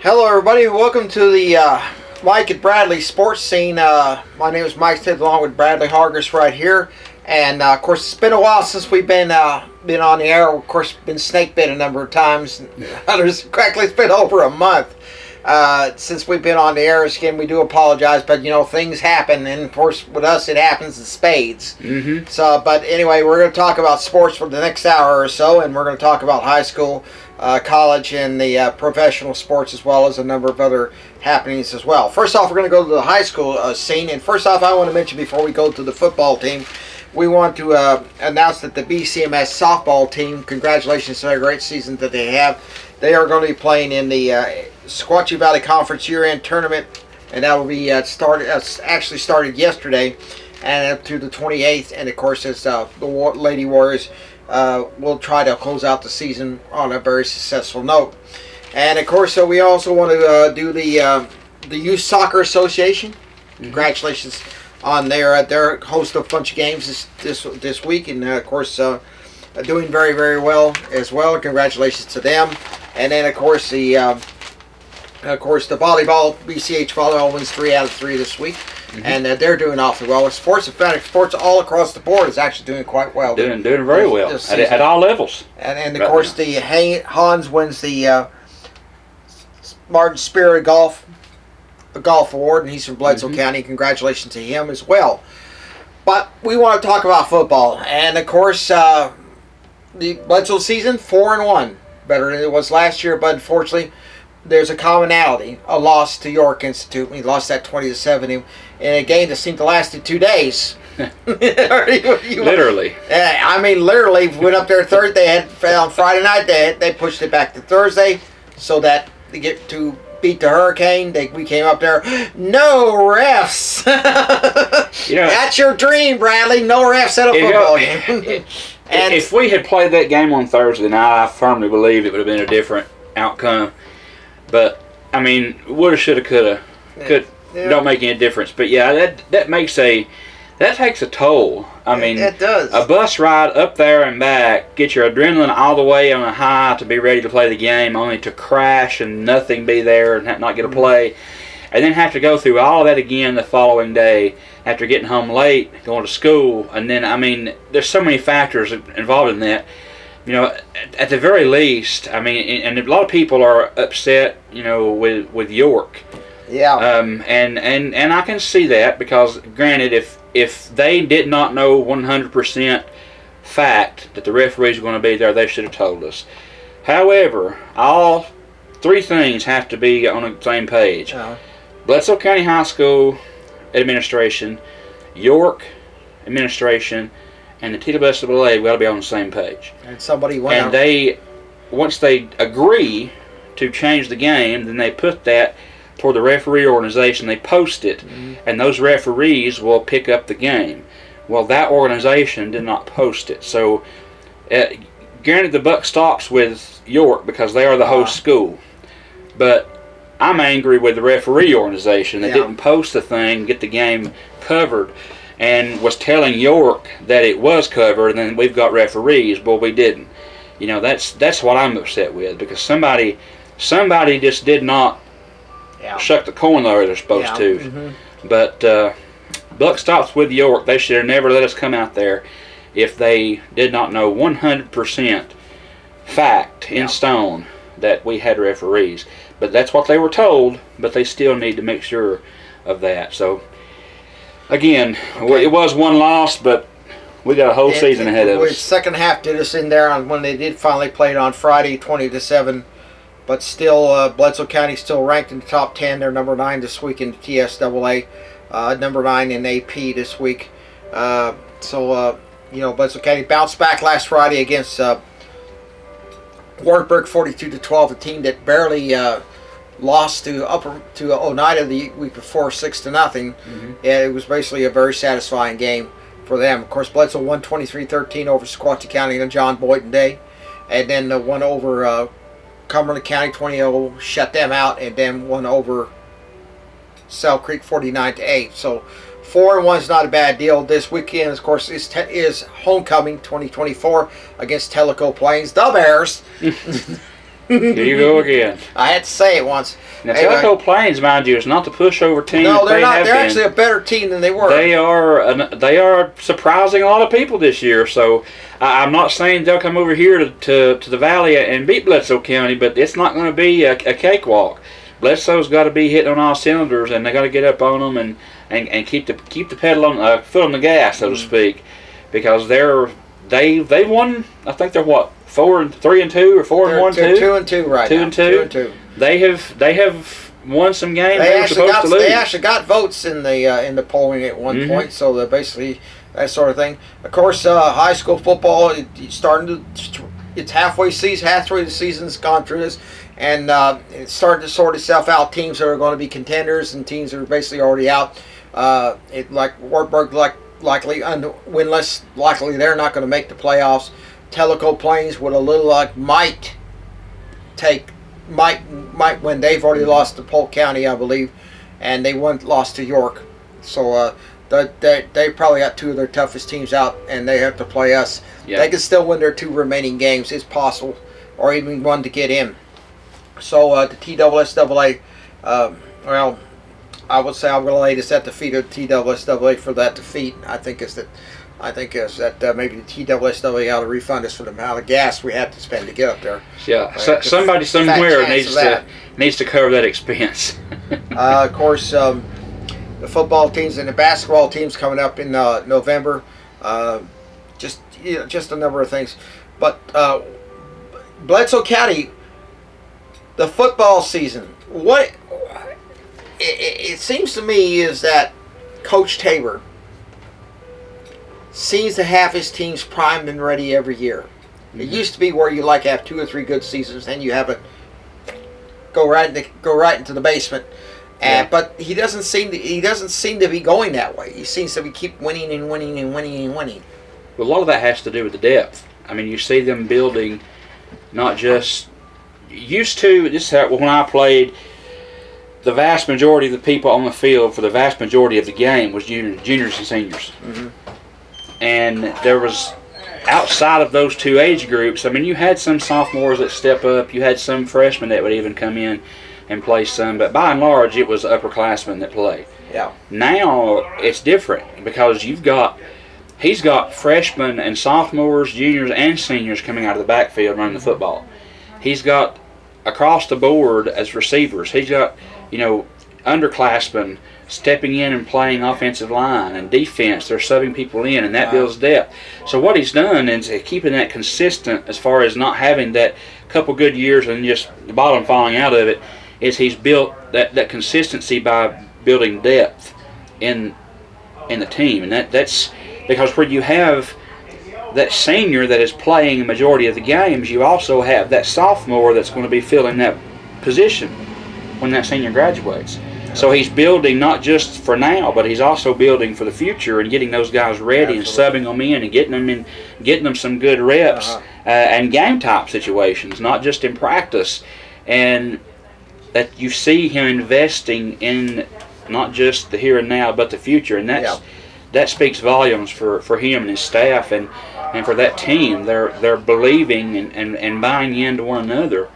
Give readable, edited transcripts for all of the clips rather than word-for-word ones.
Hello, everybody. Welcome to the Mike and Bradley Sports Scene. My name is Mike Stitt, along with Bradley Hargis right here. And, of course, it's been a while since we've been on the air. Of course, been snake bit a number of times. Correctly, it's been over a month since we've been on the air. Again, we do apologize, but, things happen. And, of course, with us, it happens in spades. Mm-hmm. So, but anyway, we're going to talk about sports for the next hour or so, and we're going to talk about high school, college, and the professional sports, as well as a number of other happenings as well. First off, we're going to go to the high school scene. And first off, I want to mention before we go to the football team, we want to announce that the BCMS softball team, congratulations on a great season that they have. They are going to be playing in the Sequatchie Valley Conference year-end tournament, and that will be actually started yesterday and up to the 28th. And of course, as the Lady Warriors will try to close out the season on a very successful note. And of course, we also want to do the Youth Soccer Association. Congratulations on their host of a bunch of games this week, and of course doing very, very well as well. Congratulations to them. And then of course the volleyball, BCH volleyball wins 3 out of 3 this week. And they're doing awfully well. Sports all across the board is actually doing quite well. Doing very well at all levels. And of course, the Hans wins the Martin Spirit Golf Award, and he's from Bledsoe County. Congratulations to him as well. But we want to talk about football, and of course, the Bledsoe season 4-1, better than it was last year. But unfortunately, there's a commonality: a loss to York Institute. We lost that 20-7 in a game that seemed to last 2 days. Literally. I mean, literally went up there Thursday. On Friday night. They pushed it back to Thursday so that they get to beat the Hurricane. We came up there. No refs. That's your dream, Bradley. No refs at a football game. And if we had played that game on Thursday night, I firmly believe it would have been a different outcome. But I mean, woulda, shoulda, coulda. Don't make any difference. But yeah, that takes a toll. I mean, it does. A bus ride up there and back, get your adrenaline all the way on a high to be ready to play the game, only to crash and nothing be there and not get a play, and then have to go through all of that again the following day after getting home late, going to school, and then I mean, there's so many factors involved in that. At the very least, I mean, and a lot of people are upset, with York. Yeah. And I can see that because, granted, if they did not know 100% fact that the referees were going to be there, they should have told us. However, all 3 things have to be on the same page. Bledsoe County High School administration, York administration, and the TWSAA got to be on the same page. And somebody went out. And once they agree to change the game, then they put that for the referee organization. They post it, and those referees will pick up the game. Well, that organization did not post it. So, granted, the buck stops with York because they are the host school. But I'm angry with the referee organization that didn't post the thing, get the game covered, and was telling York that it was covered, and then we've got referees. Well, we didn't. That's what I'm upset with, because somebody just did not shuck the corn the way they're supposed to. But buck stops with York. They should have never let us come out there if they did not know 100% fact in stone that we had referees. But that's what they were told, but they still need to make sure of that. So, again, it was one loss, but we got a whole season ahead of us. Second half did us in there when they did finally play it on Friday, 20-7. But still, Bledsoe County still ranked in the top 10. They're number 9 this week in the TSAA, number 9 in AP this week. Bledsoe County bounced back last Friday against Wartburg, 42-12, a team that barely lost to Oneida the week before, 6-0. And it was basically a very satisfying game for them. Of course, Bledsoe won 23-13 over Sequatchie County on John Boynton Day, and then won over Cumberland County 20-0, shut them out, and then won over Sell Creek 49-8. So 4-1 is not a bad deal. This weekend, of course, is Homecoming 2024 against Tellico Plains, the Bears. Here you go again. I had to say it once. Now, Telco Plains, mind you, is not the pushover team. No, they're not. They're been. actually a better team than they were. They are surprising a lot of people this year. So I'm not saying they'll come over here to the Valley and beat Bledsoe County, but it's not going to be a cakewalk. Bledsoe's got to be hitting on all cylinders, and they got to get up on them and keep the pedal on foot on the gas, so to speak, because they've won. I think they're what 4-3-2 or 4-1-2. 2-2 right now. 2-2. They have won some games they were supposed to lose. They actually got votes in the polling at one point, so they're basically that sort of thing. Of course, high school football it's halfway the season's gone through this, and it's starting to sort itself out. Teams that are going to be contenders and teams that are basically already out. Like Wartburg, likely winless. Likely they're not going to make the playoffs. Telco Plains with a little luck might win. They've already lost to Polk County, I believe, and they lost to York. So they probably got two of their toughest teams out, and they have to play us. Yeah. They can still win their two remaining games. It's possible, or even one to get in. So the TSSAA, well, I would say I'm going to lay this at the feet of the TSSAA for that defeat. I think is that maybe the TSSAA ought to refund us for the amount of gas we had to spend to get up there. Yeah, somebody somewhere needs to cover that expense. Of course, the football teams and the basketball teams coming up in November. Just a number of things, but Bledsoe County, the football season. What it seems to me is that Coach Tabor seems to have his teams primed and ready every year. Mm-hmm. It used to be where you have 2 or 3 good seasons, and you have it go right into the basement. But he doesn't seem to be going that way. He seems to be keep winning and winning and winning and winning. Well, a lot of that has to do with the depth. I mean, you see them building, not just used to. This when I played. The vast majority of the people on the field for the vast majority of the game was juniors and seniors. Mm-hmm. And there was, outside of those two age groups, I mean, you had some sophomores that step up. You had some freshmen that would even come in and play some. But by and large, it was upperclassmen that played. Yeah. Now, it's different because he's got freshmen and sophomores, juniors, and seniors coming out of the backfield running the football. He's got, across the board as receivers, he's got underclassmen stepping in and playing offensive line and defense. They're subbing people in, and that builds depth. So what he's done is keeping that consistent as far as not having that couple good years and just the bottom falling out of it, is he's built that consistency by building depth in the team. And that's because where you have that senior that is playing a majority of the games, you also have that sophomore that's going to be filling that position when that senior graduates. So he's building not just for now, but he's also building for the future and getting those guys ready. Absolutely. And subbing them in and getting them some good reps and game type situations, not just in practice. And that you see him investing in not just the here and now, but the future. And that speaks volumes for him and his staff and for that team. They're believing and buying into one another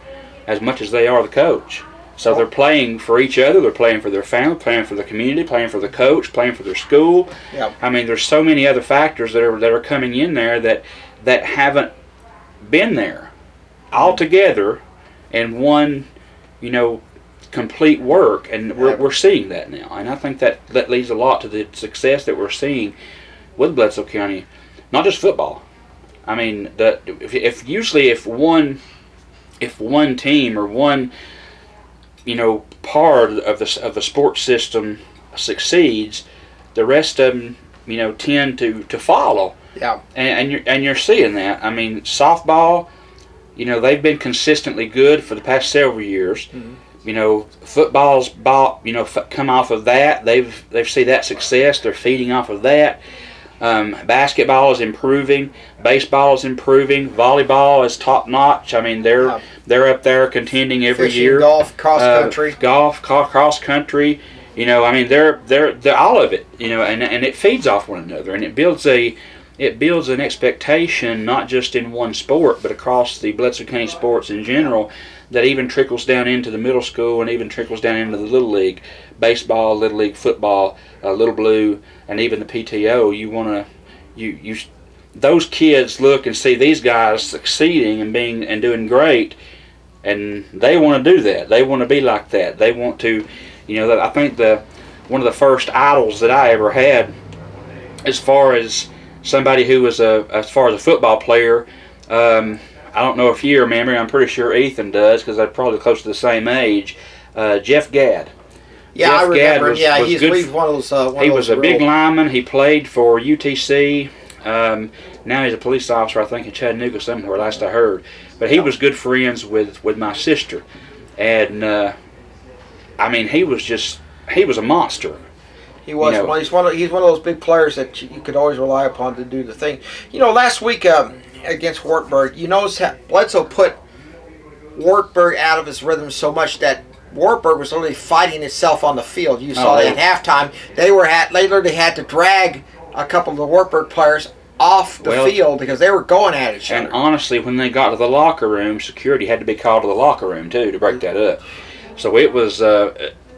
as much as they are the coach. So they're playing for each other, they're playing for their family, playing for the community, playing for the coach, playing for their school. Yep. I mean, there's so many other factors that are coming in there that haven't been there altogether in one, complete work, and we're seeing that now. And I think that leads a lot to the success that we're seeing with Bledsoe County, not just football. I mean, if one team or one part of the sports system succeeds, the rest of them, tend to follow. Yeah. And you're seeing that. I mean, softball, they've been consistently good for the past several years. Mm-hmm. Football's come off of that. They've seen that success. They're feeding off of that. Basketball is improving. Baseball is improving. Volleyball is top notch. I mean, they're up there contending every Fishing, year. Golf, cross country. Cross country. I mean, they're all of it. And it feeds off one another, and it builds a it builds an expectation not just in one sport but across the Bledsoe County sports in general, that even trickles down into the middle school and even trickles down into the Little League, baseball, Little League football, Little Blue, and even the PTO. You want to those kids look and see these guys succeeding and doing great, and they want to do that. They want to be like that. They want to, I think one of the first idols that I ever had, as far as somebody who was as far as a football player, I don't know if you remember. I'm pretty sure Ethan does because they're probably close to the same age. Jeff Gadd. Yeah, Jeff I remember. Gadd was he's one of those. He was a big lineman. He played for UTC. Now he's a police officer, I think, in Chattanooga somewhere, last I heard. But he was good friends with my sister, and he was a monster. He was. He's one of those big players that you could always rely upon to do the thing. Last week against Wartburg, you notice how Bledsoe put Wartburg out of his rhythm so much that Wartburg was literally fighting itself on the field. You saw that at halftime. They literally had to drag a couple of the Wartburg players off the field because they were going at each other. And honestly, when they got to the locker room, security had to be called to the locker room too to break that up. So it was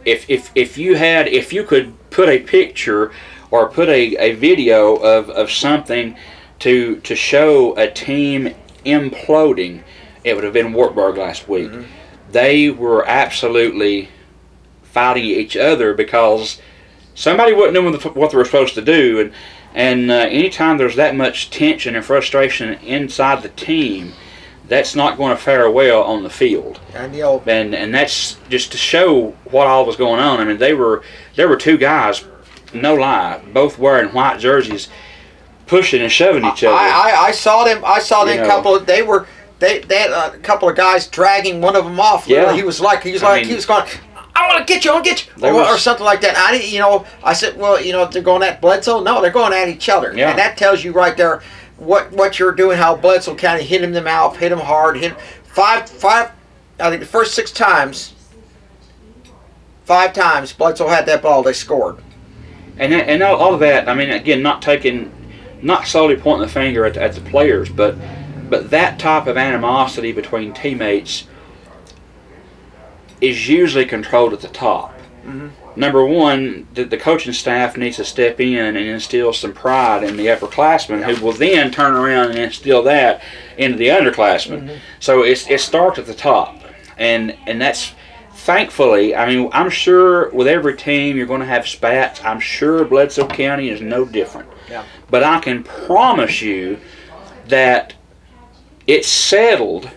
if you could put a picture or put a video of something to show a team imploding, it would have been Wartburg last week. Mm-hmm. They were absolutely fighting each other because somebody wasn't doing what they were supposed to do, and anytime there's that much tension and frustration inside the team, that's not going to fare well on the field. And that's just to show what all was going on. I mean, there were two guys, no lie, both wearing white jerseys, pushing and shoving each other. I saw them. Couple. They had a couple of guys dragging one of them off. Yeah. He was going, I want to get you, or something like that. I said, well, they're going at Bledsoe. No, they're going at each other, and that tells you right there what you're doing. How Bledsoe County hit him out, hit him hard, hit five. I think the first 6 times, 5 times Bledsoe had that ball, they scored. And all of that. I mean, again, not solely pointing the finger at the players, but that type of animosity between teammates is usually controlled at the top. Mm-hmm. Number one, the coaching staff needs to step in and instill some pride in the upperclassmen, who will then turn around and instill that into the underclassmen. Mm-hmm. So it starts at the top, and that's thankfully. I mean, I'm sure with every team you're going to have spats. I'm sure Bledsoe County is no different. Yeah. But I can promise you that it's settled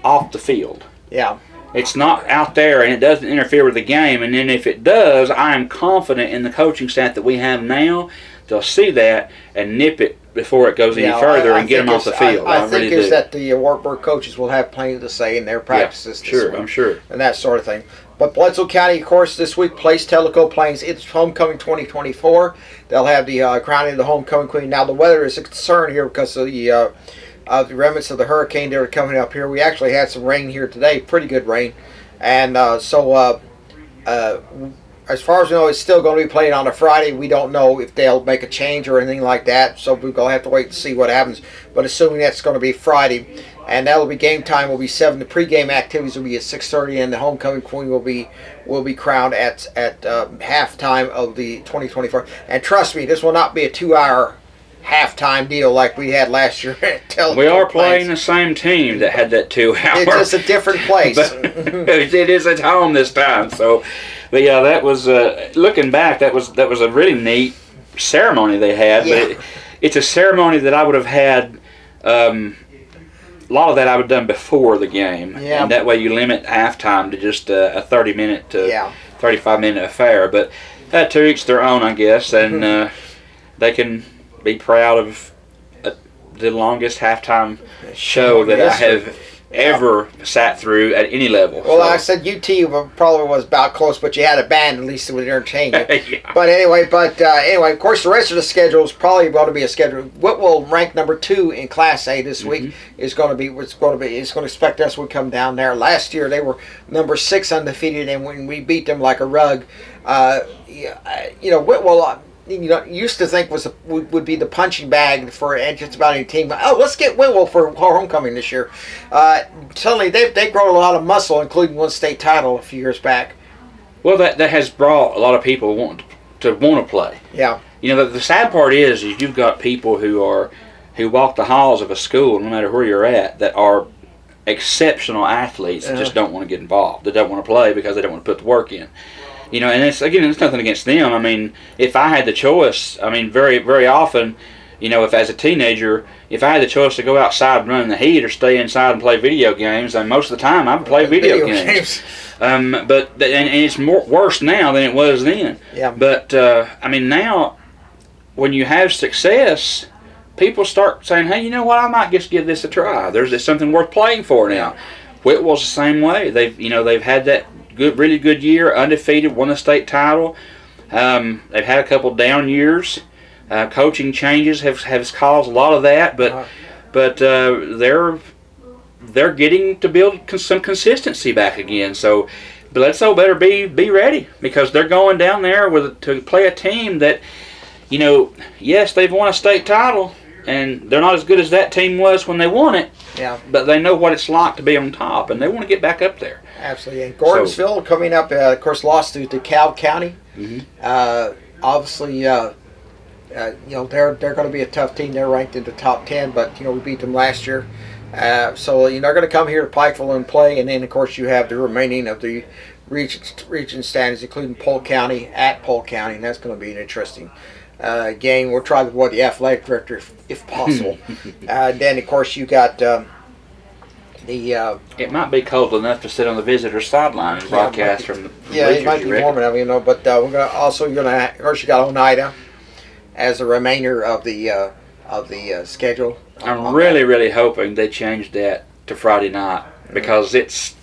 off the field. Yeah. It's not out there, and it doesn't interfere with the game. And then if it does, I am confident in the coaching staff that we have now. They'll see that and nip it before it goes any further and get them off the field. I think it's that the Wartburg coaches will have plenty to say in their practices this week. I'm sure. And that sort of thing. But Bledsoe County, of course, this week plays Tellico Plains. It's Homecoming 2024. They'll have the crowning of the Homecoming Queen. Now, the weather is a concern here because of the remnants of the hurricane that are coming up here. We actually had some rain here today, pretty good rain. And as far as we know, it's still going to be played on a Friday. We don't know if they'll make a change or anything like that, so we're going to have to wait and see what happens. But assuming that's going to be Friday, and that'll be game time will be 7. The pregame activities will be at 6:30, and the Homecoming Queen will be crowned at halftime of the 2024. And trust me, this will not be a 2-hour halftime deal like we had last year at Tellico. We are playing the same team that had that 2-hour. It's just a different place. It is at home this time. So, but yeah, that was looking back. That was a really neat ceremony they had. Yeah. But it's a ceremony that I would have had. A lot of that I would have done before the game, and that way you limit halftime to just a 30-minute to 35-minute affair. But to each their own, I guess, and they can be proud of the longest halftime show that I have ever sat through at any level. Well, I said UT probably was about close, but you had a band, at least it would entertain you. Yeah. But anyway, of course, the rest of the schedule is probably going to be a schedule. Whitwell, ranked number 2 in Class A this week, is going to expect us. We come down there. Last year they were number 6 undefeated, and when we beat them like a rug, Whitwell. used to think would be the punching bag for just about any team. Oh, let's get Whitwell for homecoming this year. Suddenly they've grown a lot of muscle, including one state title a few years back. Well, that has brought a lot of people want to play. Yeah. The sad part is you've got people who walk the halls of a school, no matter where you're at, that are exceptional athletes that just don't want to get involved. They don't want to play because they don't want to put the work in. And it's nothing against them. I mean, if I had the choice, very, very often, if as a teenager, if I had the choice to go outside and run in the heat or stay inside and play video games, then most of the time I would play video games. But it's worse now than it was then. Yeah. But now, when you have success, people start saying, "Hey, you know what? I might just give this a try. There's something worth playing for now." Yeah. Whitwell's the same way. They've had that really good year, undefeated, won the state title. They've had a couple down years. Coaching changes have caused a lot of that, but they're getting to build some consistency back again. So Bledsoe better be ready, because they're going down there to play a team that, yes, they've won a state title, and they're not as good as that team was when they won it. Yeah. But they know what it's like to be on top, and they want to get back up there. Absolutely. And Gordonsville coming up, of course, lost to DeKalb County. Mm-hmm. Obviously, they're going to be a tough team. They're ranked in the top 10, but we beat them last year. So they're going to come here to Pikeville and play, and then of course you have the remaining of the region standings, including Polk County at Polk County, and that's going to be an interesting game. We'll try to avoid the athletic director if possible. Then of course you got it might be cold enough to sit on the visitor's sideline and broadcast from the it might be warm enough, but we're gonna of course you got Oneida as the remainder of the schedule. I'm really hoping they change that to Friday night, because it's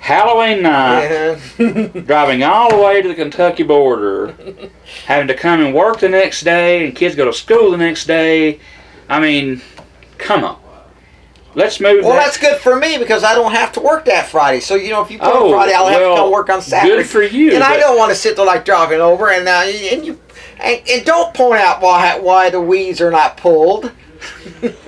Halloween night, driving all the way to the Kentucky border, having to come and work the next day, and kids go to school the next day. I mean, come on. Let's move. Well, that's good for me, because I don't have to work that Friday. So if you put on Friday, I'll have to come work on Saturday. Good for you. And I don't want to sit there like driving over and don't point out why the weeds are not pulled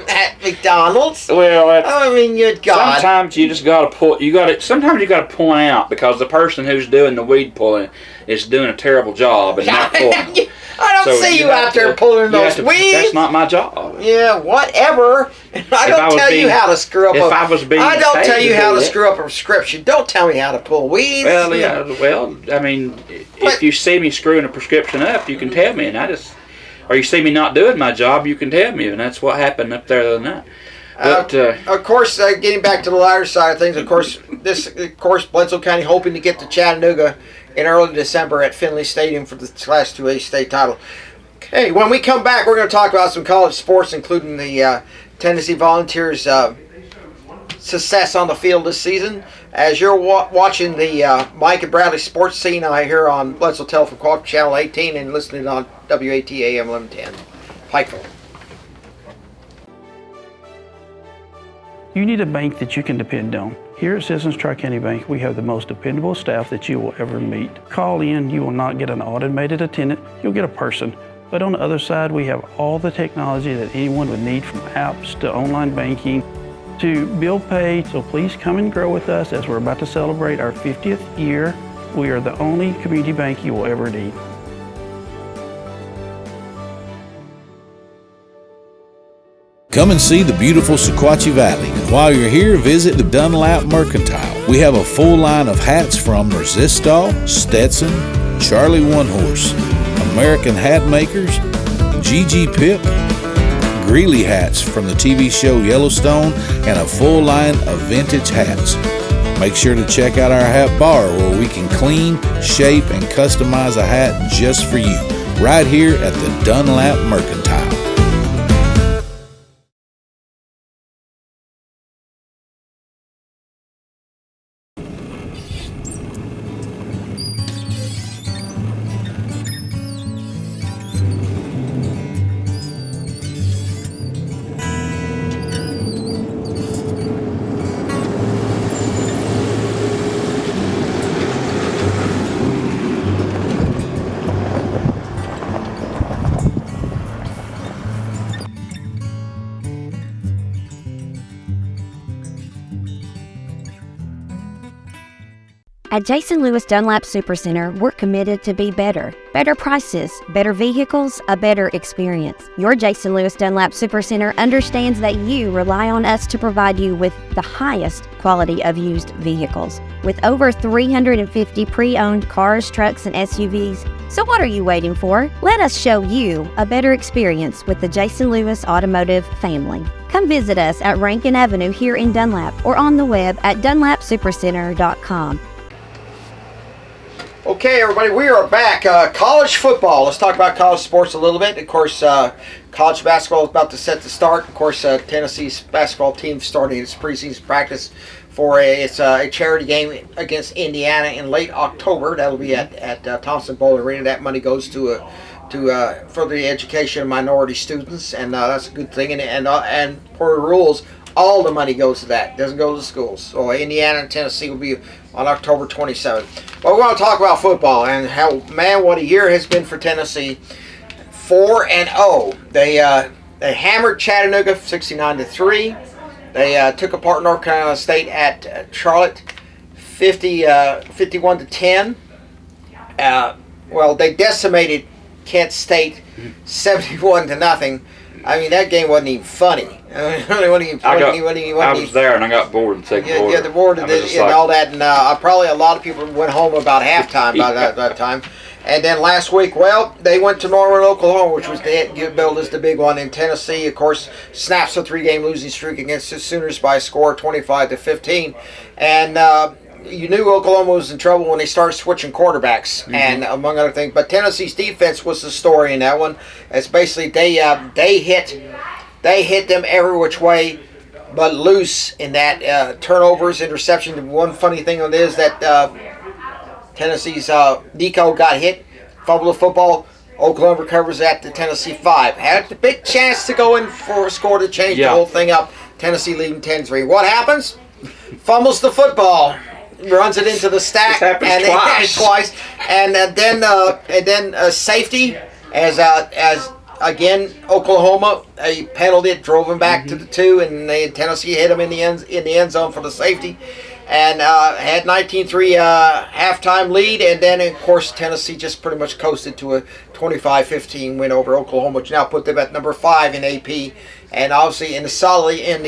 at McDonald's. Well, good God. Sometimes you just got to pull. Sometimes you got to point out, because the person who's doing the weed pulling is doing a terrible job and not pulling. I don't see you out there pulling those weeds. That's not my job. Yeah, whatever. I don't tell you how to screw up. I don't tell you how to screw up a prescription. Don't tell me how to pull weeds. Well, yeah. Well, if you see me screwing a prescription up, you can tell me, or you see me not doing my job, you can tell me, and that's what happened up there the other night. But, of course, getting back to the lighter side of things, of course, Bledsoe County hoping to get to Chattanooga in early December at Finley Stadium for the Class 2A state title. Okay, when we come back, we're going to talk about some college sports, including the Tennessee Volunteers' success on the field this season. As you're watching the Mike and Bradley sports scene here on Bledsoe Telephone Corp Channel 18 and listening on WAT AM 1110, Pikeville. You need a bank that you can depend on. Here at Citizens Tri-County Bank, we have the most dependable staff that you will ever meet. Call in, you will not get an automated attendant, you'll get a person. But on the other side, we have all the technology that anyone would need, from apps to online banking to bill pay. So please come and grow with us as we're about to celebrate our 50th year. We are the only community bank you will ever need. Come and see the beautiful Sequatchie Valley. And while you're here, visit the Dunlap Mercantile. We have a full line of hats from Resistol, Stetson, Charlie One Horse, American Hat Makers, GG Pip, Greeley hats from the TV show Yellowstone, and a full line of vintage hats. Make sure to check out our hat bar, where we can clean, shape, and customize a hat just for you, right here at the Dunlap Mercantile. At Jason Lewis Dunlap Supercenter, we're committed to be better. Better prices, better vehicles, a better experience. Your Jason Lewis Dunlap Supercenter understands that you rely on us to provide you with the highest quality of used vehicles. With over 350 pre-owned cars, trucks, and SUVs, so what are you waiting for? Let us show you a better experience with the Jason Lewis Automotive family. Come visit us at Rankin Avenue here in Dunlap or on the web at dunlapsupercenter.com. Okay, everybody, we are back. College football. Let's talk about college sports a little bit. Of course, college basketball is about to set to start. Of course, Tennessee's basketball team starting its preseason practice for a charity game against Indiana in late October. That'll be at Thompson Bowl Arena. That money goes to further the education of minority students, and that's a good thing. And per the rules, all the money goes to that. It doesn't go to the schools. So Indiana and Tennessee will be on October 27th. But we want to talk about football and how, man, what a year has been for Tennessee. 4-0. They hammered Chattanooga 69-3. They took apart North Carolina State at Charlotte 51-10. Well, they decimated Kent State 71-0. I mean, that game wasn't even funny. I was there and I got bored in the second quarter. Yeah, the board and all that, and probably a lot of people went home about halftime by that time. And then last week, well, they went to Norman, Oklahoma, which was billed as the big one. In Tennessee, of course, snaps a 3-game losing streak against the Sooners by a score of 25-15. And you knew Oklahoma was in trouble when they started switching quarterbacks, and among other things. But Tennessee's defense was the story in that one. It's basically they hit them every which way, but loose in that turnovers, interception. The one funny thing on this is that Tennessee's Nico got hit, fumbled the football. Oklahoma recovers at the Tennessee 5. Had a big chance to go in for a score to change the whole thing up. Tennessee leading 10-3. What happens? Fumbles the football. Runs it into the stack, and twice, and then safety as again Oklahoma a penalty that drove him back to the 2, and Tennessee hit him in the end zone for the safety, and had 19-3 halftime lead, and then of course Tennessee just pretty much coasted to a 25-15 win over Oklahoma, which now put them at number 5 in AP. And obviously solidly in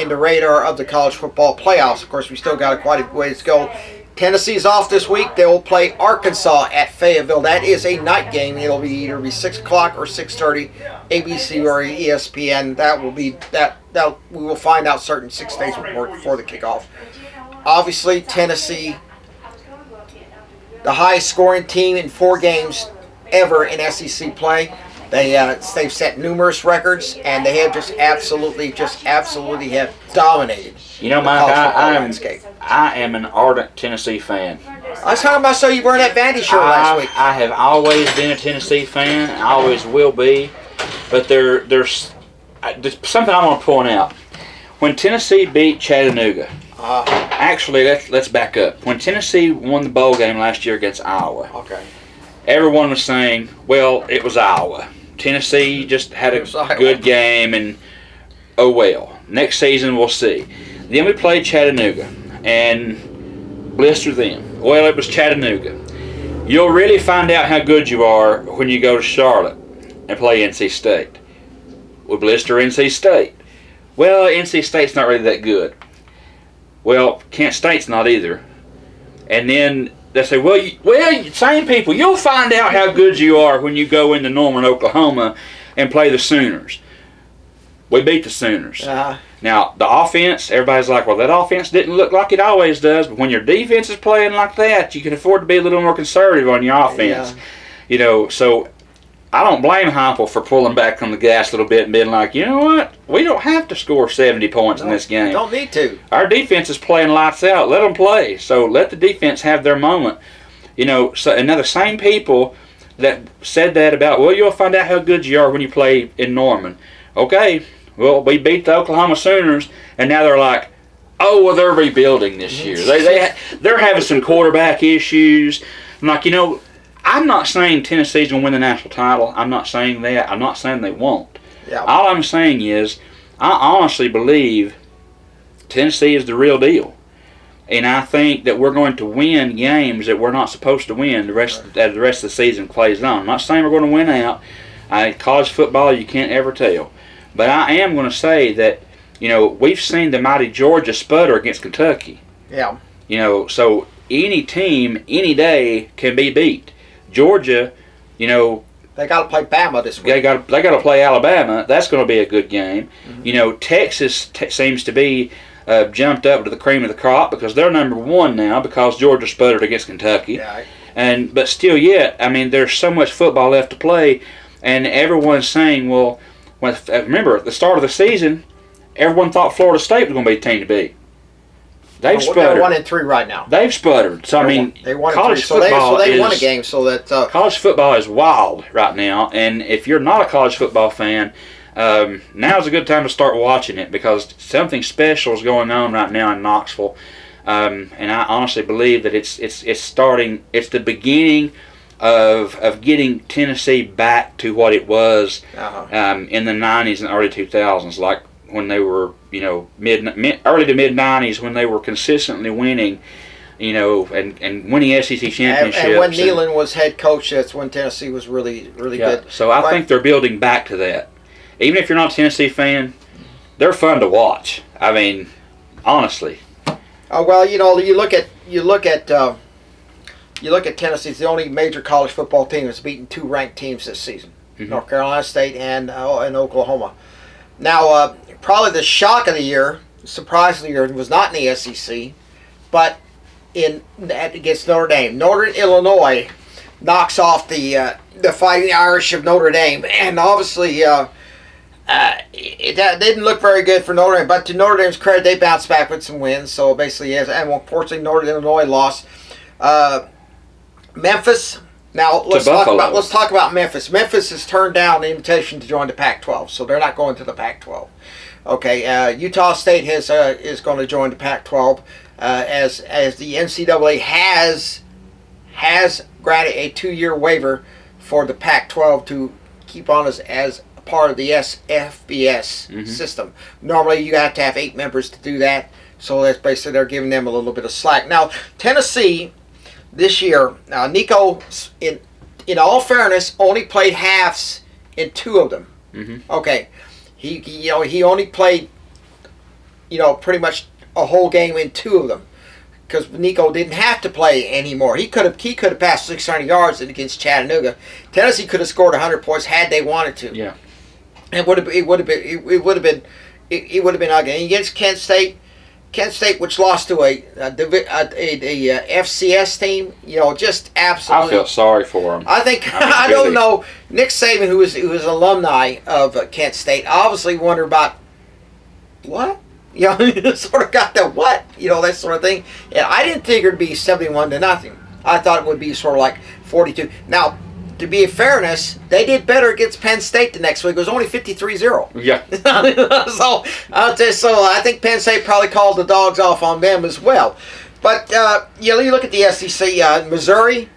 the radar of the college football playoffs. Of course, we still got quite a ways to go. Tennessee's off this week. They will play Arkansas at Fayetteville. That is a night game. It'll either be 6 o'clock or 6:30, ABC or ESPN. We will find out certain 6 days before the kickoff. Obviously, Tennessee, the highest scoring team in 4 games ever in SEC play. They've set numerous records, and they have just absolutely have dominated. You know, Mike, I am an ardent Tennessee fan. I was talking about, so you wearing that Vandy shirt last week. I have always been a Tennessee fan. I always will be. But there's something I want to point out. When Tennessee beat Chattanooga, actually, let's back up. When Tennessee won the bowl game last year against Iowa, everyone was saying, well, it was Iowa. Tennessee just had a good game, and oh well. Next season we'll see. Then we played Chattanooga and blistered them. Well, it was Chattanooga. You'll really find out how good you are when you go to Charlotte and play NC State. We blister NC State. Well, NC State's not really that good. Well, Kent State's not either. And then they say, well, same people, you'll find out how good you are when you go into Norman, Oklahoma and play the Sooners. We beat the Sooners. Now, the offense, everybody's like, well, that offense didn't look like it always does, but when your defense is playing like that, you can afford to be a little more conservative on your offense. You know, so I don't blame Heupel for pulling back on the gas a little bit and being like, you know what, we don't have to score 70 points in this game. Don't need to. Our defense is playing lights out. Let them play. So let the defense have their moment. You know, so, and now the same people that said that about, well, you'll find out how good you are when you play in Norman. Okay, well, we beat the Oklahoma Sooners, and now they're like, oh, well, they're rebuilding this year. They're having some quarterback issues. I'm like, you know, I'm not saying Tennessee's going to win the national title. I'm not saying that. I'm not saying they won't. Yeah. All I'm saying is I honestly believe Tennessee is the real deal. And I think that we're going to win games that we're not supposed to win as the rest of the season plays on. I'm not saying we're going to win out. College football, you can't ever tell. But I am going to say that, we've seen the mighty Georgia sputter against Kentucky. Yeah. So any team, any day can be beat. Georgia, they got to play Bama this week. They got to play Alabama. That's going to be a good game. Mm-hmm. Texas seems to be jumped up to the cream of the crop because they're number one now because Georgia sputtered against Kentucky. Yeah. But still yet, there's so much football left to play, and everyone's saying, well, remember at the start of the season, everyone thought Florida State was going to be the team to beat. They've sputtered. They're 1-3 right now. They've sputtered. So they won college 3. football so they won a game. So that college football is wild right now, and if you're not a college football fan, now's a good time to start watching it because something special is going on right now in Knoxville, and I honestly believe that it's starting. It's the beginning of getting Tennessee back to what it was in the 90s and early 2000s, like when they were early to mid 90s when they were consistently winning, and winning SEC championships. And when Neyland was head coach, that's when Tennessee was really good. So I think they're building back to that. Even if you're not a Tennessee fan, they're fun to watch. Honestly. Well, you look at Tennessee. It's the only major college football team that's beaten 2 ranked teams this season: North Carolina State and Oklahoma. Now, probably the shock of the year, surprise of the year, was not in the SEC, but against Notre Dame. Northern Illinois knocks off the Fighting Irish of Notre Dame, and obviously it didn't look very good for Notre Dame. But to Notre Dame's credit, they bounced back with some wins. So basically, and unfortunately, Northern Illinois lost. Memphis. Now let's talk about Memphis. Memphis has turned down the invitation to join the Pac-12, so they're not going to the Pac-12. Okay, Utah State is going to join the Pac-12 as the NCAA has granted a 2-year waiver for the Pac-12 to keep on as a part of the FBS system. Normally, you have to have 8 members to do that, so that's basically they're giving them a little bit of slack. Now, Tennessee. This year, Nico, in all fairness, only played halves in 2 of them. Mm-hmm. Okay, he only played, pretty much a whole game in 2 of them, because Nico didn't have to play anymore. He could have passed 600 yards against Chattanooga. Tennessee could have scored 100 points had they wanted to. Yeah, it would have been ugly. Against Kent State, which lost to a FCS team, just absolutely. I feel sorry for them. I think I don't know. Nick Saban, who was an alumni of Kent State, obviously wondered about what, sort of got the what, that sort of thing. And I didn't think it'd be 71-0. I thought it would be sort of like 42. Now, to be in fairness, they did better against Penn State the next week. It was only 53-0. Yeah. so I think Penn State probably called the dogs off on them as well. But you look at the SEC, Missouri.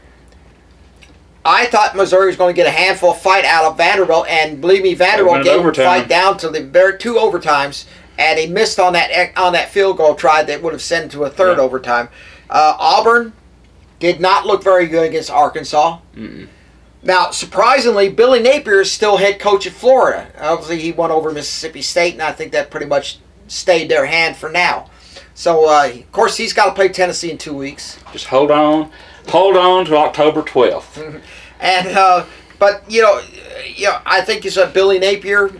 I thought Missouri was going to get a handful fight out of Vanderbilt, and believe me, Vanderbilt gave them fight down to the very 2 overtimes, and they missed on that field goal try that would have sent to a 3rd overtime. Auburn did not look very good against Arkansas. Mm-mm. Now, surprisingly, Billy Napier is still head coach at Florida. Obviously, he won over Mississippi State, and I think that pretty much stayed their hand for now. So, of course, he's got to play Tennessee in 2 weeks. Just hold on to October 12th. And but I think it's Billy Napier.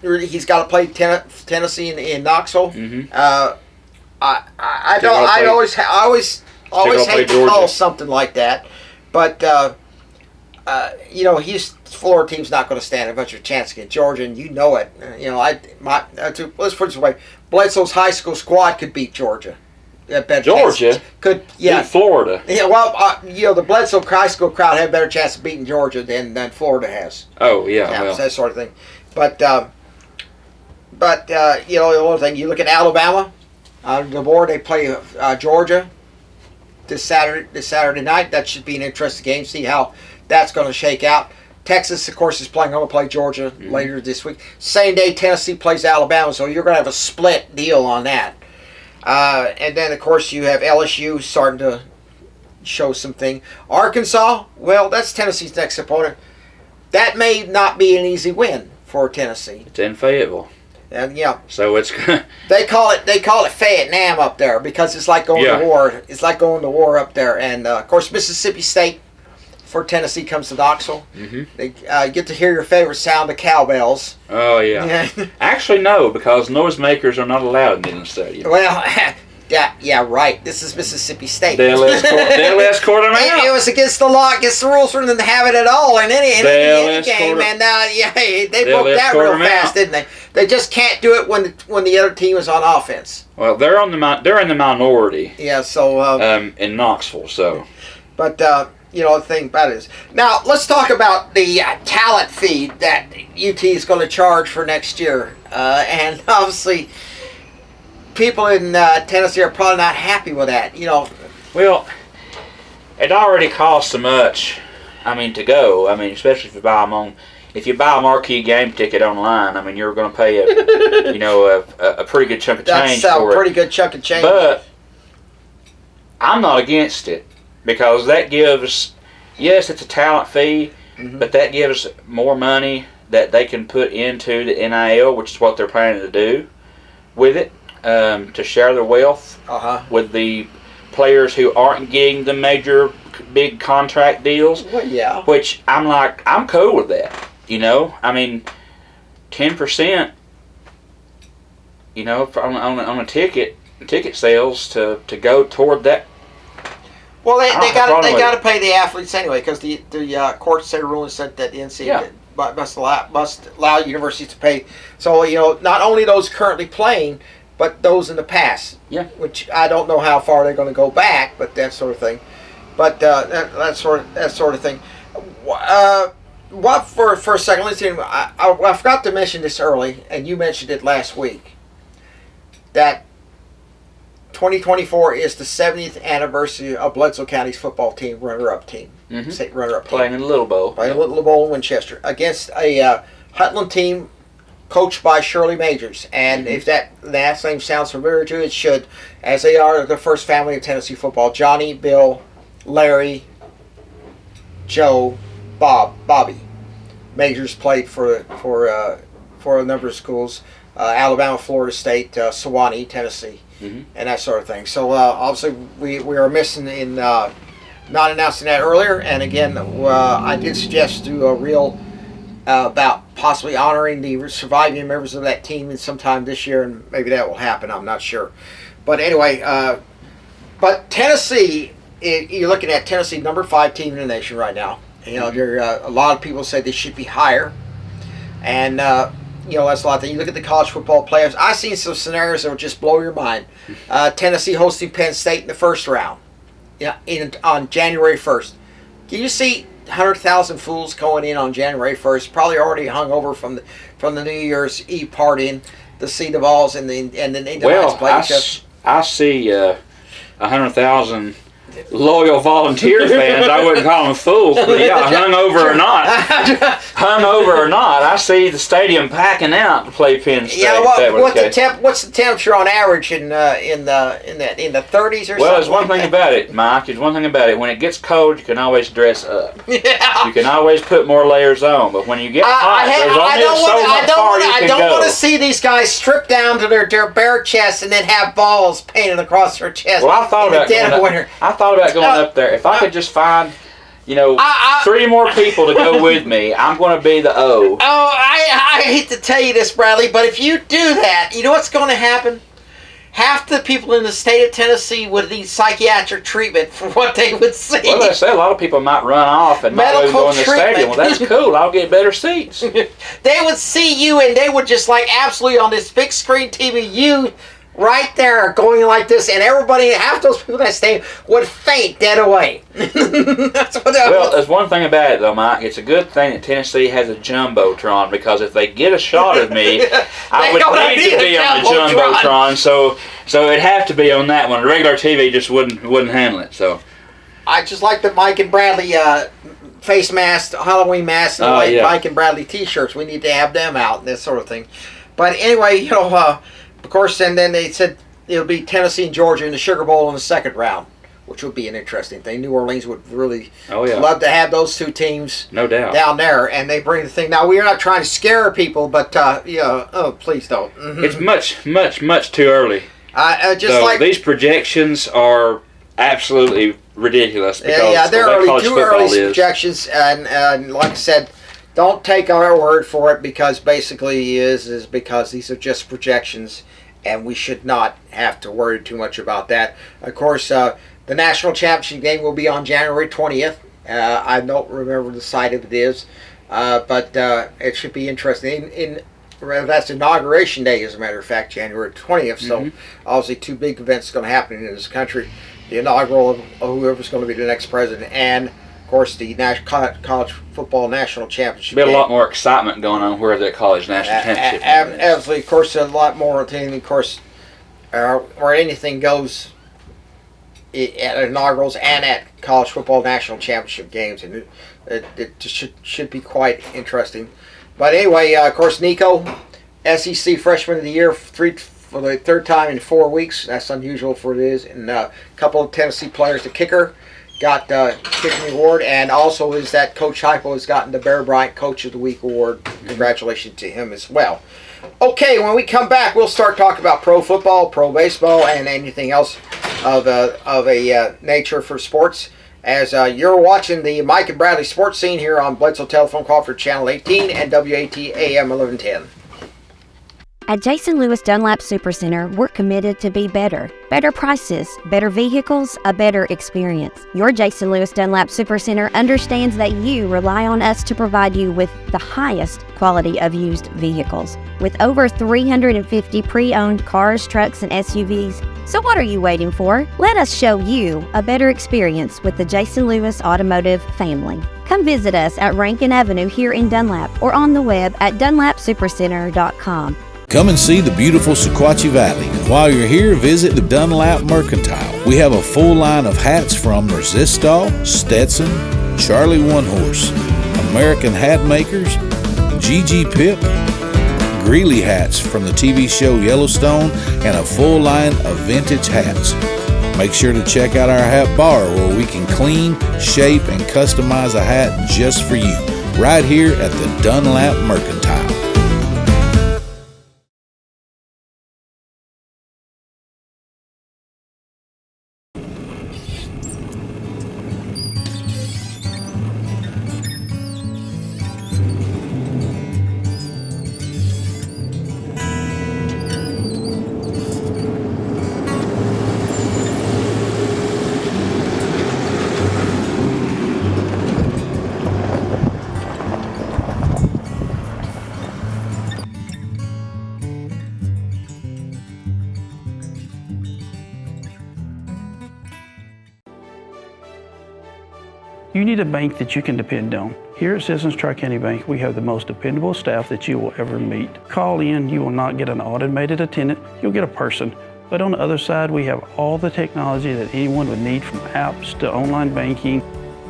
He's got to play Tennessee in Knoxville. Mm-hmm. I always hate to call something like that, but. His Florida team's not going to stand a much of a chance against Georgia, and it. Let's put it this way: Bledsoe's high school squad could beat Georgia. Georgia could, beat Florida. Yeah, well, the Bledsoe high school crowd had a better chance of beating Georgia than Florida has. Oh yeah, well. That sort of thing. But the other thing, you look at Alabama. The board, they play Georgia this Saturday night. That should be an interesting game. See how that's going to shake out. Texas, of course, is going to play Georgia later this week. Same day, Tennessee plays Alabama, so you're going to have a split deal on that. And then, of course, you have LSU starting to show something. Arkansas, well, that's Tennessee's next opponent. That may not be an easy win for Tennessee. It's in Fayetteville. And yeah, so it's they call it Vietnam up there because it's like going to war. It's like going to war up there. And of course, Mississippi State for Tennessee comes to Knoxville. Mm-hmm. They get to hear your favorite sound of cowbells. Oh yeah. Actually, no, because noisemakers are not allowed in the stadium. Well, yeah, right. This is Mississippi State. They'll escort them out. It was against the law, against the rules for them to have it at all in any game. And they broke that real fast, didn't they? They just can't do it when the other team is on offense. Well, they're in the minority. Yeah. So in Knoxville, so. But the thing about it is now let's talk about the talent fee that UT is going to charge for next year, and obviously. People in Tennessee are probably not happy with that, Well, it already costs so much. To go. Especially if you buy a marquee game ticket online. You're going to pay a pretty good chunk of change That's for a pretty it. good chunk of change. But I'm not against it because that gives, yes, it's a talent fee, but that gives more money that they can put into the NIL, which is what they're planning to do with it. To share their wealth with the players who aren't getting the major big contract deals. Well, yeah. Which I'm cool with that. 10%, on a ticket sales to go toward that. Well, they got to pay the athletes anyway because the court state ruling said that the NCAA must allow universities to pay. So not only those currently playing. But those in the past, which I don't know how far they're going to go back, but that sort of thing. But that sort of thing. What for a second? Let's see. I forgot to mention this early, and you mentioned it last week. That 2024 is the 70th anniversary of Bledsoe County's football team runner-up team. Mm-hmm. Runner-up team. Playing in Little Bowl. Playing in Little Bowl in Winchester against a Hutland team. Coached by Shirley Majors, and if that name sounds familiar to you, it should, as they are the first family of Tennessee football. Johnny, Bill, Larry, Joe, Bobby. Majors played for a number of schools, Alabama, Florida State, Sewanee, Tennessee, and that sort of thing. So obviously we are missing in not announcing that earlier, and again I did suggest to a real. About possibly honoring the surviving members of that team in sometime this year, and maybe that will happen. I'm not sure, but anyway, but Tennessee, you're looking at Tennessee, number 5 team in the nation right now. There a lot of people say they should be higher, and that's a lot of things. You look at the college football playoffs. I've seen some scenarios that will just blow your mind. Tennessee hosting Penn State in the first round, on January 1st. Can you see? 100,000 fools going in on January 1st, probably already hung over from the New Year's Eve partying to see the balls and the Knights play. I see 100,000 loyal volunteer fans. I wouldn't call them fools, but hungover or not, I see the stadium packing out to play Penn State. Yeah, what's the temperature on average in the 30s or something? Well, there's one thing about it, Mike. There's one thing about it. When it gets cold, you can always dress up. Yeah. You can always put more layers on, but when you get hot, there's only so much far you can go. I don't want to see these guys strip down to their bare chests and then have balls painted across their chest. Well, I thought about going up there. If I could just find, 3 more people to go with me, I'm going to be the O. Oh, I hate to tell you this, Bradley, but if you do that, you know what's going to happen? Half the people in the state of Tennessee would need psychiatric treatment for what they would see. Well, they say a lot of people might run off and not even go in the stadium. Well, that's cool. I'll get better seats. They would see you, and they would just absolutely on this big screen TV, you right there going like this, and everybody, half those people in that stadium would faint dead away. That's what there's one thing about it, though, Mike. It's a good thing that Tennessee has a jumbotron, because if they get a shot of me, I would need to be on the jumbotron. So it'd have to be on that one. Regular TV just wouldn't handle it. So I just like the Mike and Bradley face mask, Halloween masks, and Mike and Bradley T-shirts. We need to have them out and this sort of thing. But anyway, of course, and then they said, it'll be Tennessee and Georgia in the Sugar Bowl in the second round, which would be an interesting thing. New Orleans would really love to have those two teams, no doubt, down there, and they bring the thing. Now, we are not trying to scare people, but please don't. Mm-hmm. It's much too early. These projections are absolutely ridiculous. Because they're early, too early projections, and like I said, don't take our word for it, because basically is because these are just projections, and we should not have to worry too much about that. Of course, the national championship game will be on January 20th. I don't remember the site of it is, but it should be interesting. That's Inauguration Day, as a matter of fact, January 20th. So obviously 2 big events going to happen in this country: the inaugural of whoever's going to be the next president, and of course the college football national championship. There'll be a lot more excitement going on where the college national championship. Absolutely, of course, a lot more thing. Of course, where anything goes at inaugurals and at college football national championship games, and it should be quite interesting. But anyway, of course, Nico, SEC Freshman of the Year for the third time in 4 weeks. That's unusual for it is. And a couple of Tennessee players, the kicker, got the kicking award, and also is that Coach Heupel has gotten the Bear Bryant Coach of the Week award. Congratulations to him as well. Okay, when we come back, we'll start talking about pro football, pro baseball, and anything else of a nature for sports. As you're watching the Mike and Bradley Sports Scene here on Bledsoe Telephone Crawford Channel 18 and WAT AM 1110. At Jason Lewis Dunlap Supercenter, we're committed to be better. Better prices, better vehicles, a better experience. Your Jason Lewis Dunlap Supercenter understands that you rely on us to provide you with the highest quality of used vehicles. With over 350 pre-owned cars, trucks, and SUVs, so what are you waiting for? Let us show you a better experience with the Jason Lewis Automotive family. Come visit us at Rankin Avenue here in Dunlap or on the web at dunlapsupercenter.com. Come and see the beautiful Sequatchie Valley. And while you're here, visit the Dunlap Mercantile. We have a full line of hats from Resistol, Stetson, Charlie One Horse, American Hat Makers, GG Pip, Greeley hats from the TV show Yellowstone, and a full line of vintage hats. Make sure to check out our hat bar where we can clean, shape, and customize a hat just for you, right here at the Dunlap Mercantile. You need a bank that you can depend on. Here at Citizens Tri-County Bank, we have the most dependable staff that you will ever meet. Call in, you will not get an automated attendant, you'll get a person. But on the other side, we have all the technology that anyone would need, from apps to online banking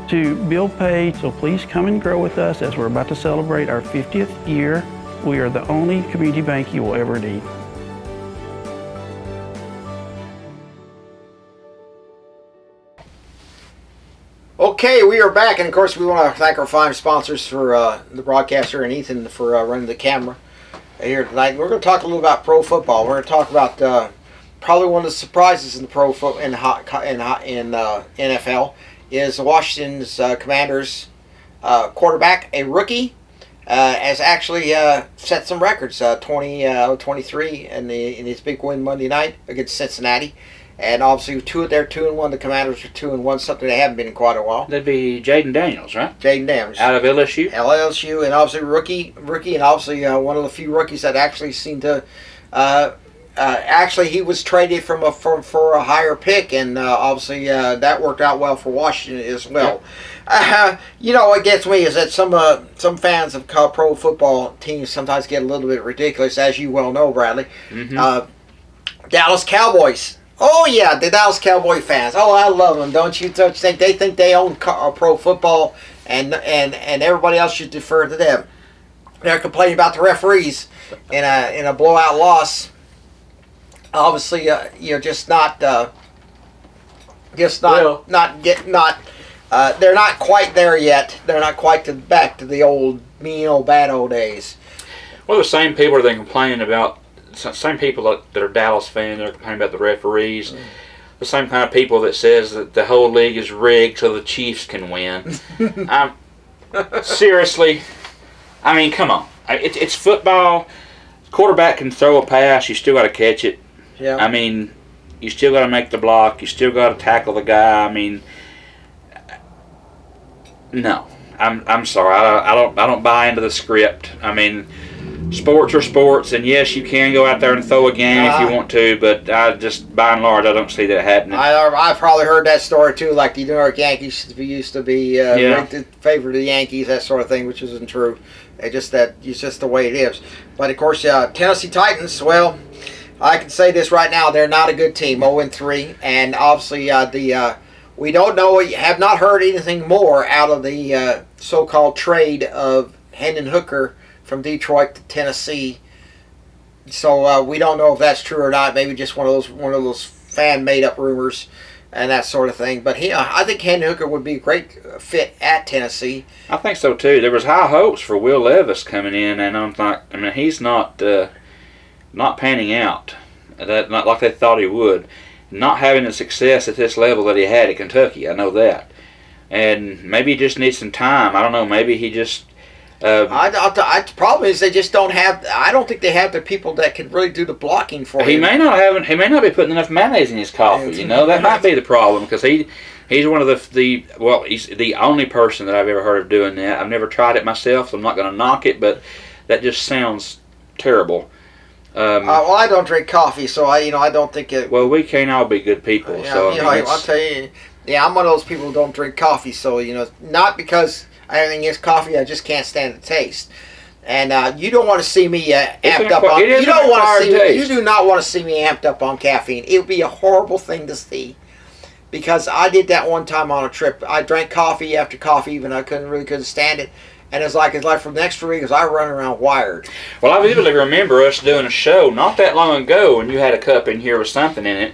to bill pay. So please come and grow with us as we're about to celebrate our 50th year. We are the only community bank you will ever need. Okay, we are back, and of course we want to thank our fine sponsors for the broadcaster and Ethan for running the camera here tonight. We're going to talk a little about pro football. We're going to talk about probably one of the surprises in the NFL is Washington's Commanders quarterback, a rookie, has actually set some records. 23 in his big win Monday night against Cincinnati. And obviously, they're 2-1. The Commanders are 2-1, something they haven't been in quite a while. That'd be Jaden Daniels, right? Jaden Daniels. Out of LSU? LSU, and obviously rookie, and obviously one of the few rookies that actually seemed to. Actually, he was traded for a higher pick, and obviously that worked out well for Washington as well. What gets me is that some fans of pro football teams sometimes get a little bit ridiculous, as you well know, Bradley. Mm-hmm. Dallas Cowboys. Oh yeah, the Dallas Cowboy fans. Oh, I love them. Don't you think they own pro football, and everybody else should defer to them? They're complaining about the referees in a blowout loss obviously, just not they're not quite there yet. They're not quite back to the old mean old bad old days. Well, the same people that are complaining about, same people that are Dallas fans that are complaining about the referees. The same kind of people that says that the whole league is rigged so the Chiefs can win. Seriously, I mean, come on. It's football. Quarterback can throw a pass. You still got to catch it. Yeah. I mean, you still got to make the block. You still got to tackle the guy. I mean, no. I'm sorry. I don't buy into the script. I mean, sports are sports, and yes, you can go out there and throw a game if you want to, but I just, by and large, I don't see that happening. I've probably heard that story too, like the New York Yankees used to be ranked in favor of the Yankees, that sort of thing, which isn't true. It's just the way it is. But of course, Tennessee Titans. Well, I can say this right now: they're not a good team, 0-3, and obviously we don't know, have not heard anything more out of the so-called trade of Hendon Hooker from Detroit to Tennessee. So we don't know if that's true or not. Maybe just one of those fan made up rumors and that sort of thing. But I think Hendon Hooker would be a great fit at Tennessee. I think so too. There was high hopes for Will Levis coming in, and I'm like, I mean, he's not panning out. Not like they thought he would. Not having the success at this level that he had at Kentucky. I know that. And maybe he just needs some time. I don't know. Maybe he just. The problem is they just don't have. I don't think they have the people that can really do the blocking for him. He may not be putting enough mayonnaise in his coffee. That might be the problem, because he's one of he's the only person that I've ever heard of doing that. I've never tried it myself, so I'm not going to knock it, but that just sounds terrible. Well, I don't drink coffee, so I don't think it. Well, we can't all be good people. I'll tell you. Yeah, I'm one of those people who don't drink coffee, so not because I have anything against coffee, I just can't stand the taste. And you don't want to see me amped up on. You do not want to see me amped up on caffeine. It would be a horrible thing to see, because I did that one time on a trip. I drank coffee after coffee, even I couldn't stand it. And it's like for the next 3 weeks, I run around wired. Well, I vividly remember us doing a show not that long ago, and you had a cup in here with something in it,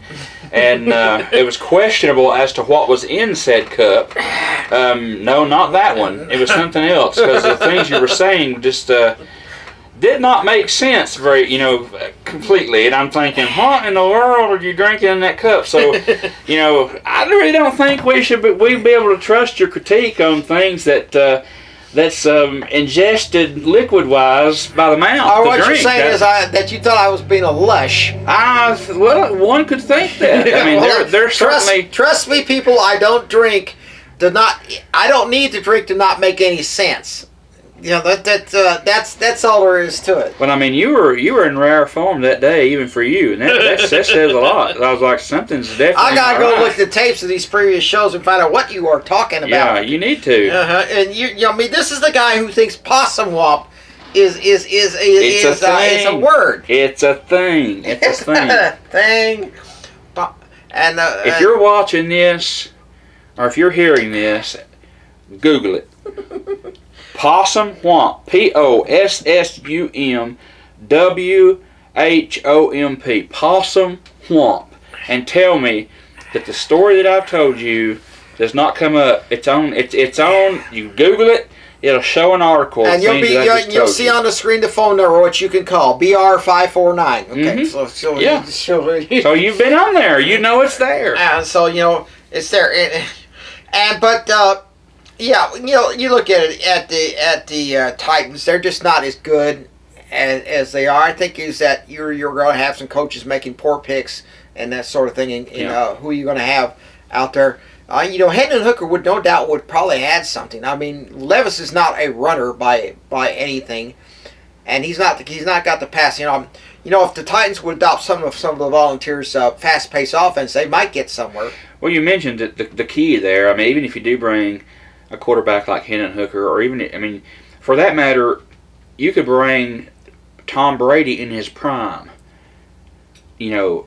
and it was questionable as to what was in said cup. No, not that one. It was something else, because the things you were saying just did not make sense very, completely. And I'm thinking, what in the world are you drinking in that cup? So, I really don't think we'd be able to trust your critique on things that's ingested liquid-wise by the mouth. What you're saying is that you thought I was being a lush. Well, one could think that. I mean, they're certainly. Trust me, people. I don't drink. I don't need to drink to not make any sense. That's all there is to it. But I mean, you were in rare form that day, even for you, and that says a lot. I was like, something's definitely. I gotta go look at the tapes of these previous shows and find out what you are talking about. Yeah, you need to. And this is the guy who thinks possum womp is a word. It's a thing. It's a thing. And if you're watching this, or if you're hearing this, Google it. Possum Whomp. POSSUMWHOMP. Possum Whomp. And tell me that the story that I've told you does not come up. It's on. You Google it. It'll show an article. And you'll see on the screen the phone number which you can call. BR549. Okay. Mm-hmm. So you've been on there. You know it's there. So it's there. You look at it at the Titans. They're just not as good as they are. I think is that you're going to have some coaches making poor picks and that sort of thing. In who you're going to have out there. Hendon Hooker would no doubt probably add something. I mean, Levis is not a runner by anything, and he's not got the pass. If the Titans would adopt some of the Volunteers' fast-paced offense, they might get somewhere. Well, you mentioned the key there. I mean, even if you do bring a quarterback like Hendon Hooker, or even, for that matter, you could bring Tom Brady in his prime, or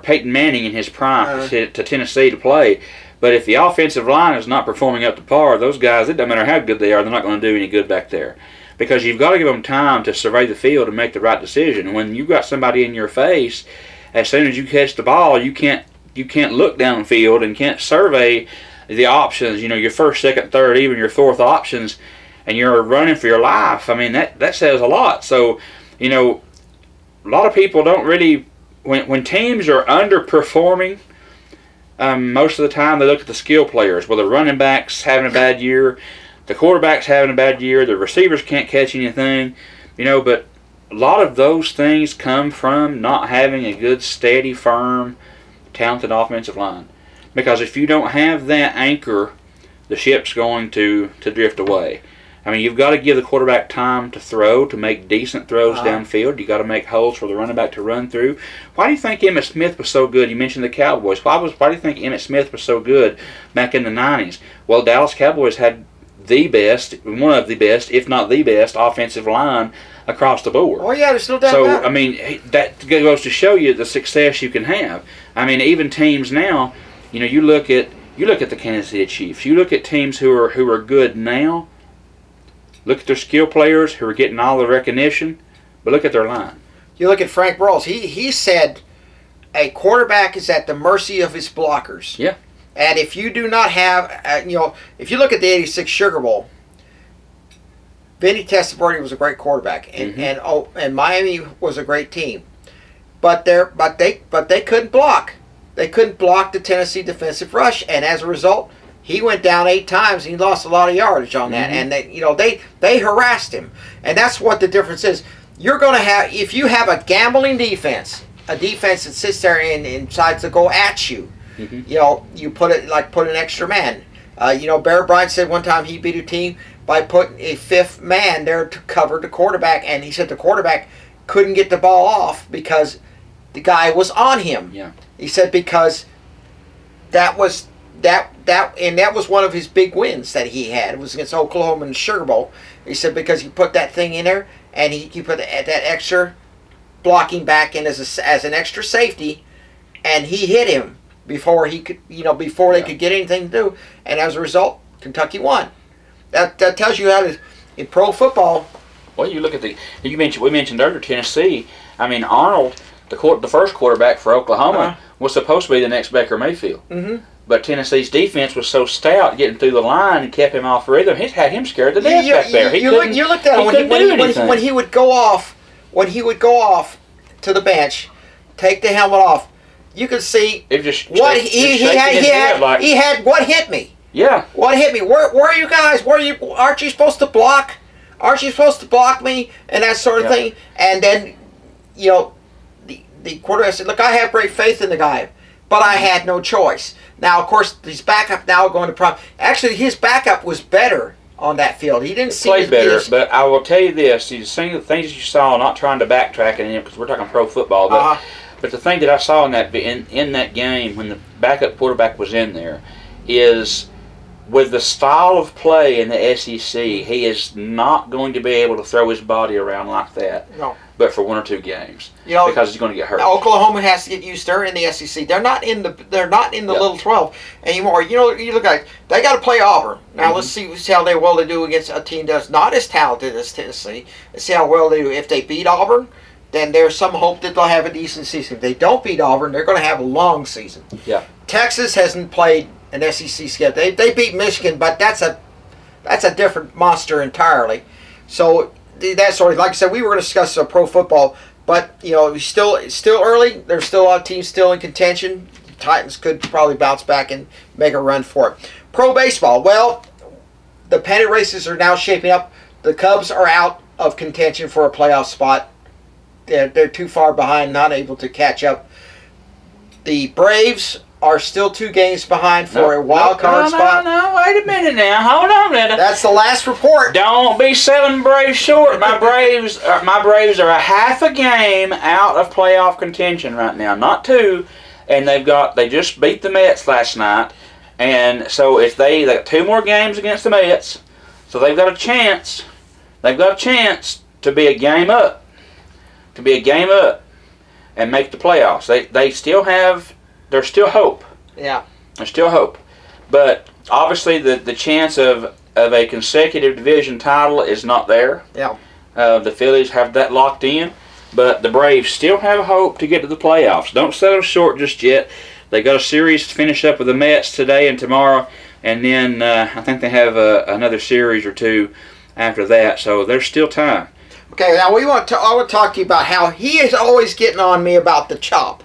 Peyton Manning in his prime to Tennessee to play. But if the offensive line is not performing up to par, those guys, it doesn't matter how good they are, they're not going to do any good back there. Because you've got to give them time to survey the field and make the right decision. And when you've got somebody in your face, as soon as you catch the ball, you can't look downfield and can't survey the options. Your first, second, third, even your fourth options, and you're running for your life. I mean, that says a lot. So, a lot of people don't really, when teams are underperforming, most of the time they look at the skill players. Well, the running back's having a bad year, the quarterback's having a bad year, the receivers can't catch anything, but a lot of those things come from not having a good, steady, firm, talented offensive line. Because if you don't have that anchor, the ship's going to drift away. I mean, you've got to give the quarterback time to throw, to make decent throws downfield. You've got to make holes for the running back to run through. Why do you think Emmitt Smith was so good? You mentioned the Cowboys. Why do you think Emmitt Smith was so good back in the 90s? Well, Dallas Cowboys had one of the best, if not the best, offensive line across the board. Oh, yeah, there's no doubt about it. I mean, that goes to show you the success you can have. I mean, even teams now, you look at the Kansas City Chiefs. You look at teams who are good now. Look at their skill players who are getting all the recognition, but look at their line. You look at Frank Rawls. He said a quarterback is at the mercy of his blockers. Yeah. And if you do not have, if you look at the '86 Sugar Bowl, Vinny Testaverde was a great quarterback, and Miami was a great team, but they couldn't block. They couldn't block the Tennessee defensive rush, and as a result, he went down 8 times and he lost a lot of yardage on that. And they harassed him, and that's what the difference is. You're going to have, if you have a gambling defense, a defense that sits there and decides to go at you. You put an extra man. Bear Bryant said one time he beat a team by putting a 5th man there to cover the quarterback, and he said the quarterback couldn't get the ball off because the guy was on him. Yeah. He said because that was one of his big wins that he had. It was against Oklahoma in the Sugar Bowl. He said because he put that thing in there and he put that extra blocking back in as an extra safety, and he hit him before he could, before they could get anything to do, and as a result, Kentucky won. That tells you how to, in pro football. Well, you look at we mentioned earlier Tennessee. I mean, Arnold, the first quarterback for Oklahoma, was supposed to be the next Baker Mayfield. But Tennessee's defense was so stout getting through the line and kept him off rhythm. It had him scared to death back there. You looked at him when he would go off to the bench, take the helmet off. You could see what he had. What hit me? Yeah. What hit me? Where are you guys? Aren't you supposed to block? Aren't you supposed to block me? And that sort of thing. And then, the quarterback said, "Look, I have great faith in the guy, but I had no choice." Now, of course, his backup now going to prom. Actually, his backup was better on that field. He didn't see played better, but I will tell you this: the things that you saw, not trying to backtrack in because we're talking pro football, but. But the thing that I saw in that game when the backup quarterback was in there is with the style of play in the SEC, he is not going to be able to throw his body around like that. No. But for 1 or 2 games, because he's going to get hurt. Oklahoma has to get used to her in the SEC. They're not in the Little 12 anymore. You look like they got to play Auburn. Now let's see how well they do against a team that's not as talented as Tennessee. Let's see how well they do. If they beat Auburn, then there's some hope that they'll have a decent season. If they don't beat Auburn, they're going to have a long season. Yeah. Texas hasn't played an SEC schedule. They beat Michigan, but that's a different monster entirely. So that's sort of, like I said, we were going to discuss pro football, but it's still early. There's still a lot of teams still in contention. The Titans could probably bounce back and make a run for it. Pro baseball. Well, the pennant races are now shaping up. The Cubs are out of contention for a playoff spot. They're too far behind, not able to catch up. The Braves are still 2 games behind for a wild card spot. No, wait a minute now. Hold on a minute. That's the last report. Don't be 7 Braves short. My Braves are a half a game out of playoff contention right now, not 2. And they just beat the Mets last night. And so if they got 2 more games against the Mets, so they've got a chance. They've got a chance to be a game up. And make the playoffs. There's still hope. Yeah. There's still hope. But obviously the chance of a consecutive division title is not there. Yeah. The Phillies have that locked in. but the Braves still have hope to get to the playoffs. Don't sell them short just yet. They got a series to finish up with the Mets today and tomorrow, and then I think they have another series or two after that, so there's still time. Okay, now I want to talk to you about how he is always getting on me about the chop.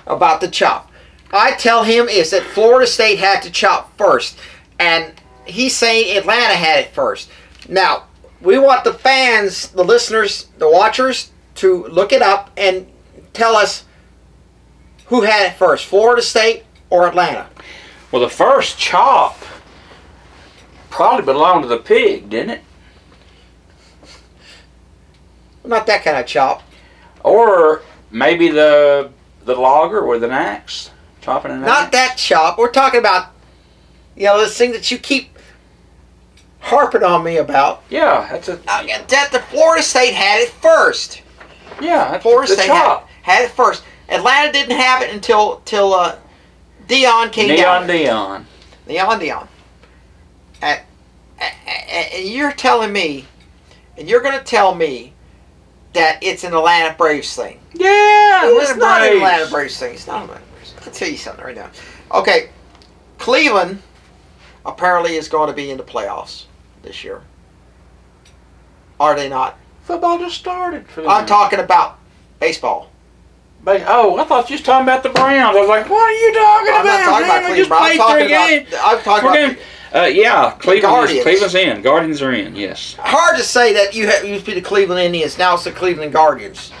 I tell him is that Florida State had to chop first, and he's saying Atlanta had it first. Now, we want the fans, the listeners, the watchers to look it up and tell us who had it first, Florida State or Atlanta. Well, the first chop probably belonged to the pig, didn't it? Not that kind of chop. Or maybe the logger with an axe, chopping an axe. Not that chop. We're talking about, this thing that you keep harping on me about. Yeah, that's that the Florida State had it first. Yeah, that's Florida the State chop. had it first. Atlanta didn't have it until Dion came down. Dion. And you're telling me, and you're going to tell me that it's an Atlanta Braves thing. Yeah, It's not an Atlanta Braves thing. It's not an Atlanta Braves. I'll tell you something right now. Okay, Cleveland apparently is going to be in the playoffs this year. Are they not? Football just started for them. I'm talking about baseball. Oh, I thought you was talking about the Browns. I was like, what are you talking I'm about? not talking about Man, we Cleveland. just I'm talking about. Cleveland's in. Guardians are in, yes. Hard to say that you used to be the Cleveland Indians, now it's the Cleveland Guardians.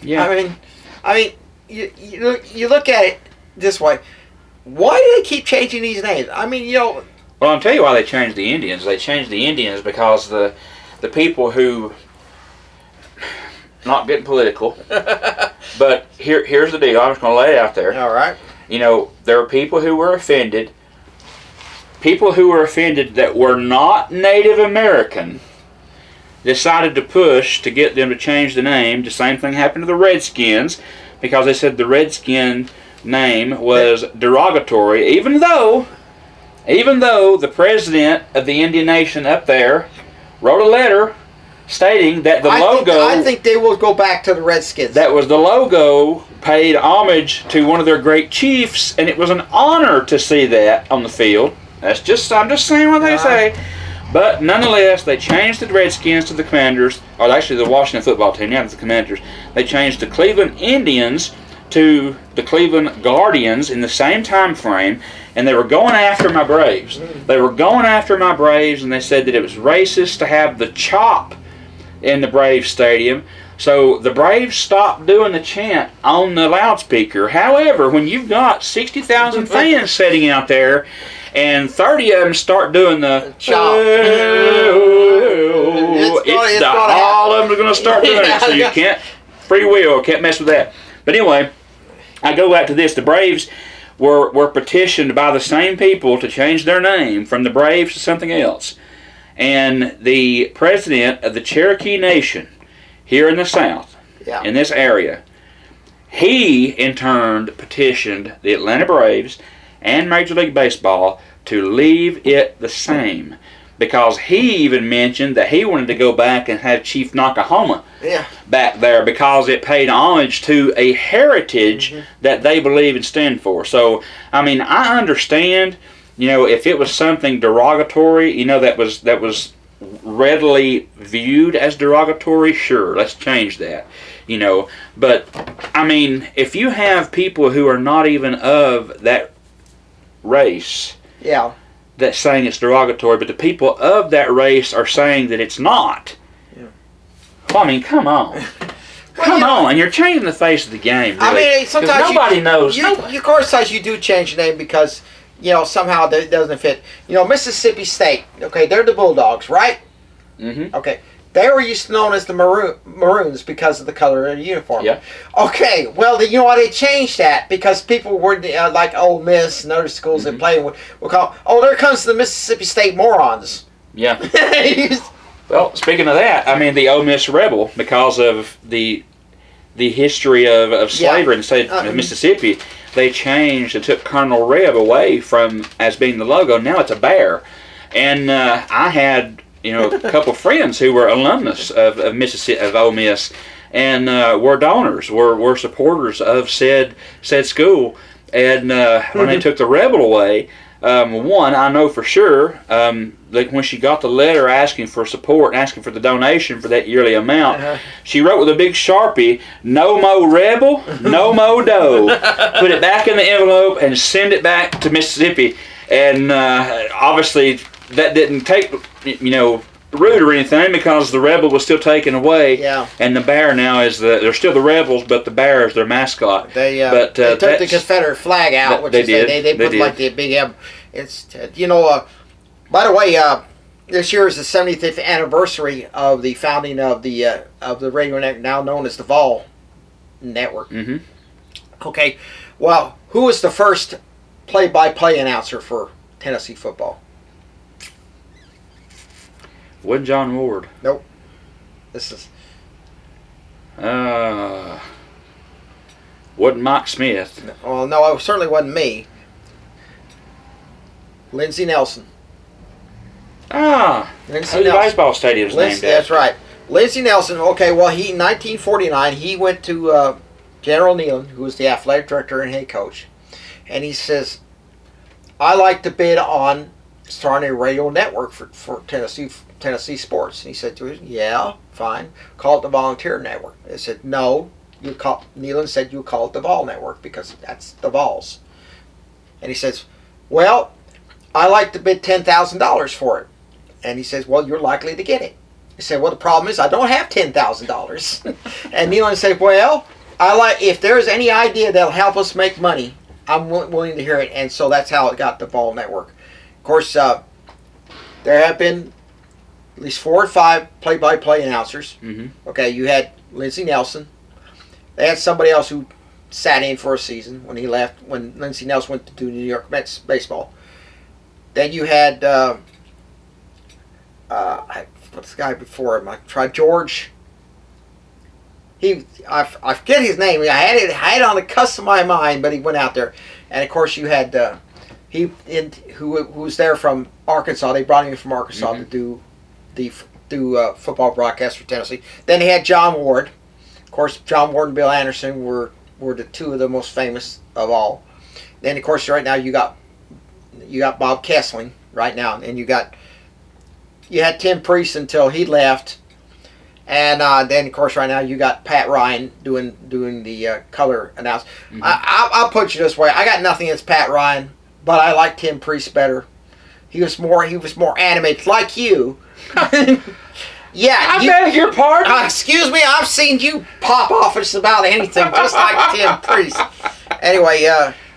Yeah. I mean, you look at it this way. Why do they keep changing these names? Well, I'll tell you why they changed the Indians. They changed the Indians because the people who, not getting political, but here's the deal. I'm just going to lay it out there. All right. There are people who were offended. People who were offended that were not Native American decided to push to get them to change the name. The same thing happened to the Redskins because they said the Redskin name was derogatory, even though the president of the Indian Nation up there wrote a letter stating that the logo... I think they will go back to the Redskins. That was the logo paid homage to one of their great chiefs, and it was an honor to see that on the field. I'm just saying what they say. But nonetheless, they changed the Redskins to the Commanders, or actually the Washington football team, now it's the Commanders. They changed the Cleveland Indians to the Cleveland Guardians in the same time frame, and they were going after my Braves. They were going after my Braves, and they said that it was racist to have the chop in the Braves stadium. So the Braves stopped doing the chant on the loudspeaker. However, when you've got 60,000 fans sitting out there, and 30 of them start doing the chop, all of them are going to start doing it. So you can't, free will, can't mess with that. But anyway, I go back to this. The Braves were petitioned by the same people to change their name from the Braves to something else. And the president of the Cherokee Nation here in the South, in this area, he in turn petitioned the Atlanta Braves and Major League Baseball to leave it the same, because he even mentioned that he wanted to go back and have Chief Nakahoma back there because it paid homage to a heritage that they believe and stand for. So, I understand, if it was something derogatory, that was readily viewed as derogatory, sure, let's change that, But, if you have people who are not even of that race that's saying it's derogatory, but the people of that race are saying that it's not. Well, come on. Come on, you're changing the face of the game, really. Sometimes nobody knows. Of course, you do change the name because, somehow it doesn't fit. Mississippi State, okay, they're the Bulldogs, right? Mm-hmm. Okay. They were used to known as the Maroons because of the color of the uniform. Yeah. Okay, well, you know what? They changed that because people were like Ole Miss and other schools that play would call, there comes the Mississippi State morons. Yeah. Well, speaking of that, the Ole Miss Rebel, because of the history of slavery in the state of Mississippi, they changed and took Colonel Reb away from as being the logo. Now it's a bear. And I had a couple friends who were alumnus of Mississippi, of Ole Miss, and were donors, were supporters of said school. And when they took the Rebel away, one, I know for sure, that when she got the letter asking for support and asking for the donation for that yearly amount, she wrote with a big Sharpie, "No mo Rebel, no mo dough." Put it back in the envelope and send it back to Mississippi. And obviously that didn't take, root or anything, because the Rebel was still taken away. Yeah. And the Bear now is they're still the Rebels, but the Bear is their mascot. They took the Confederate flag out, which they put like the big M. It's by the way, this year is the 75th anniversary of the founding of the radio network, now known as the Vol Network. Mm-hmm. Okay, well, who was the first play-by-play announcer for Tennessee football? Wasn't John Ward? Nope. This is. Wasn't Mike Smith? Well, no, it certainly wasn't me. Lindsey Nelson. Lindsey Nelson. Baseball stadium's named after. That's right. Lindsey Nelson. Okay, well, in 1949, he went to General Nealon, who was the athletic director and head coach, and he says, "I like to bid on starting a radio network for Tennessee sports." And he said to him, "Yeah, fine. Call it the Volunteer Network." They said, "No, Nealon said you call it the Vol Network because that's the Vols." And he says, "Well, I like to bid $10,000 for it." And he says, "Well, you're likely to get it." He said, "Well, the problem is I don't have $10,000. And Nealon said, "Well, if there's any idea that'll help us make money, I'm willing to hear it." And so that's how it got the Vol Network. Of course, there have been at least 4 or 5 play-by-play announcers. Mm-hmm. Okay, you had Lindsey Nelson. They had somebody else who sat in for a season when he left, when Lindsey Nelson went to do New York Mets baseball. Then you had, what's the guy before him? I tried George. I forget his name. I had it on the cusp of my mind, but he went out there. And of course you had, who was there from Arkansas. They brought him in from Arkansas to do football broadcasts for Tennessee. Then they had John Ward. Of course, John Ward and Bill Anderson were the 2 of the most famous of all. Then of course right now you got Bob Kessling right now, and you had Tim Priest until he left, and then of course right now you got Pat Ryan doing the color announcement. Mm-hmm. I'll put you this way: I got nothing against Pat Ryan, but I like Tim Priest better. He was more animated, like you. Yeah, I beg your pardon. Excuse me, I've seen you pop off just about anything, just like Tim Priest. Anyway,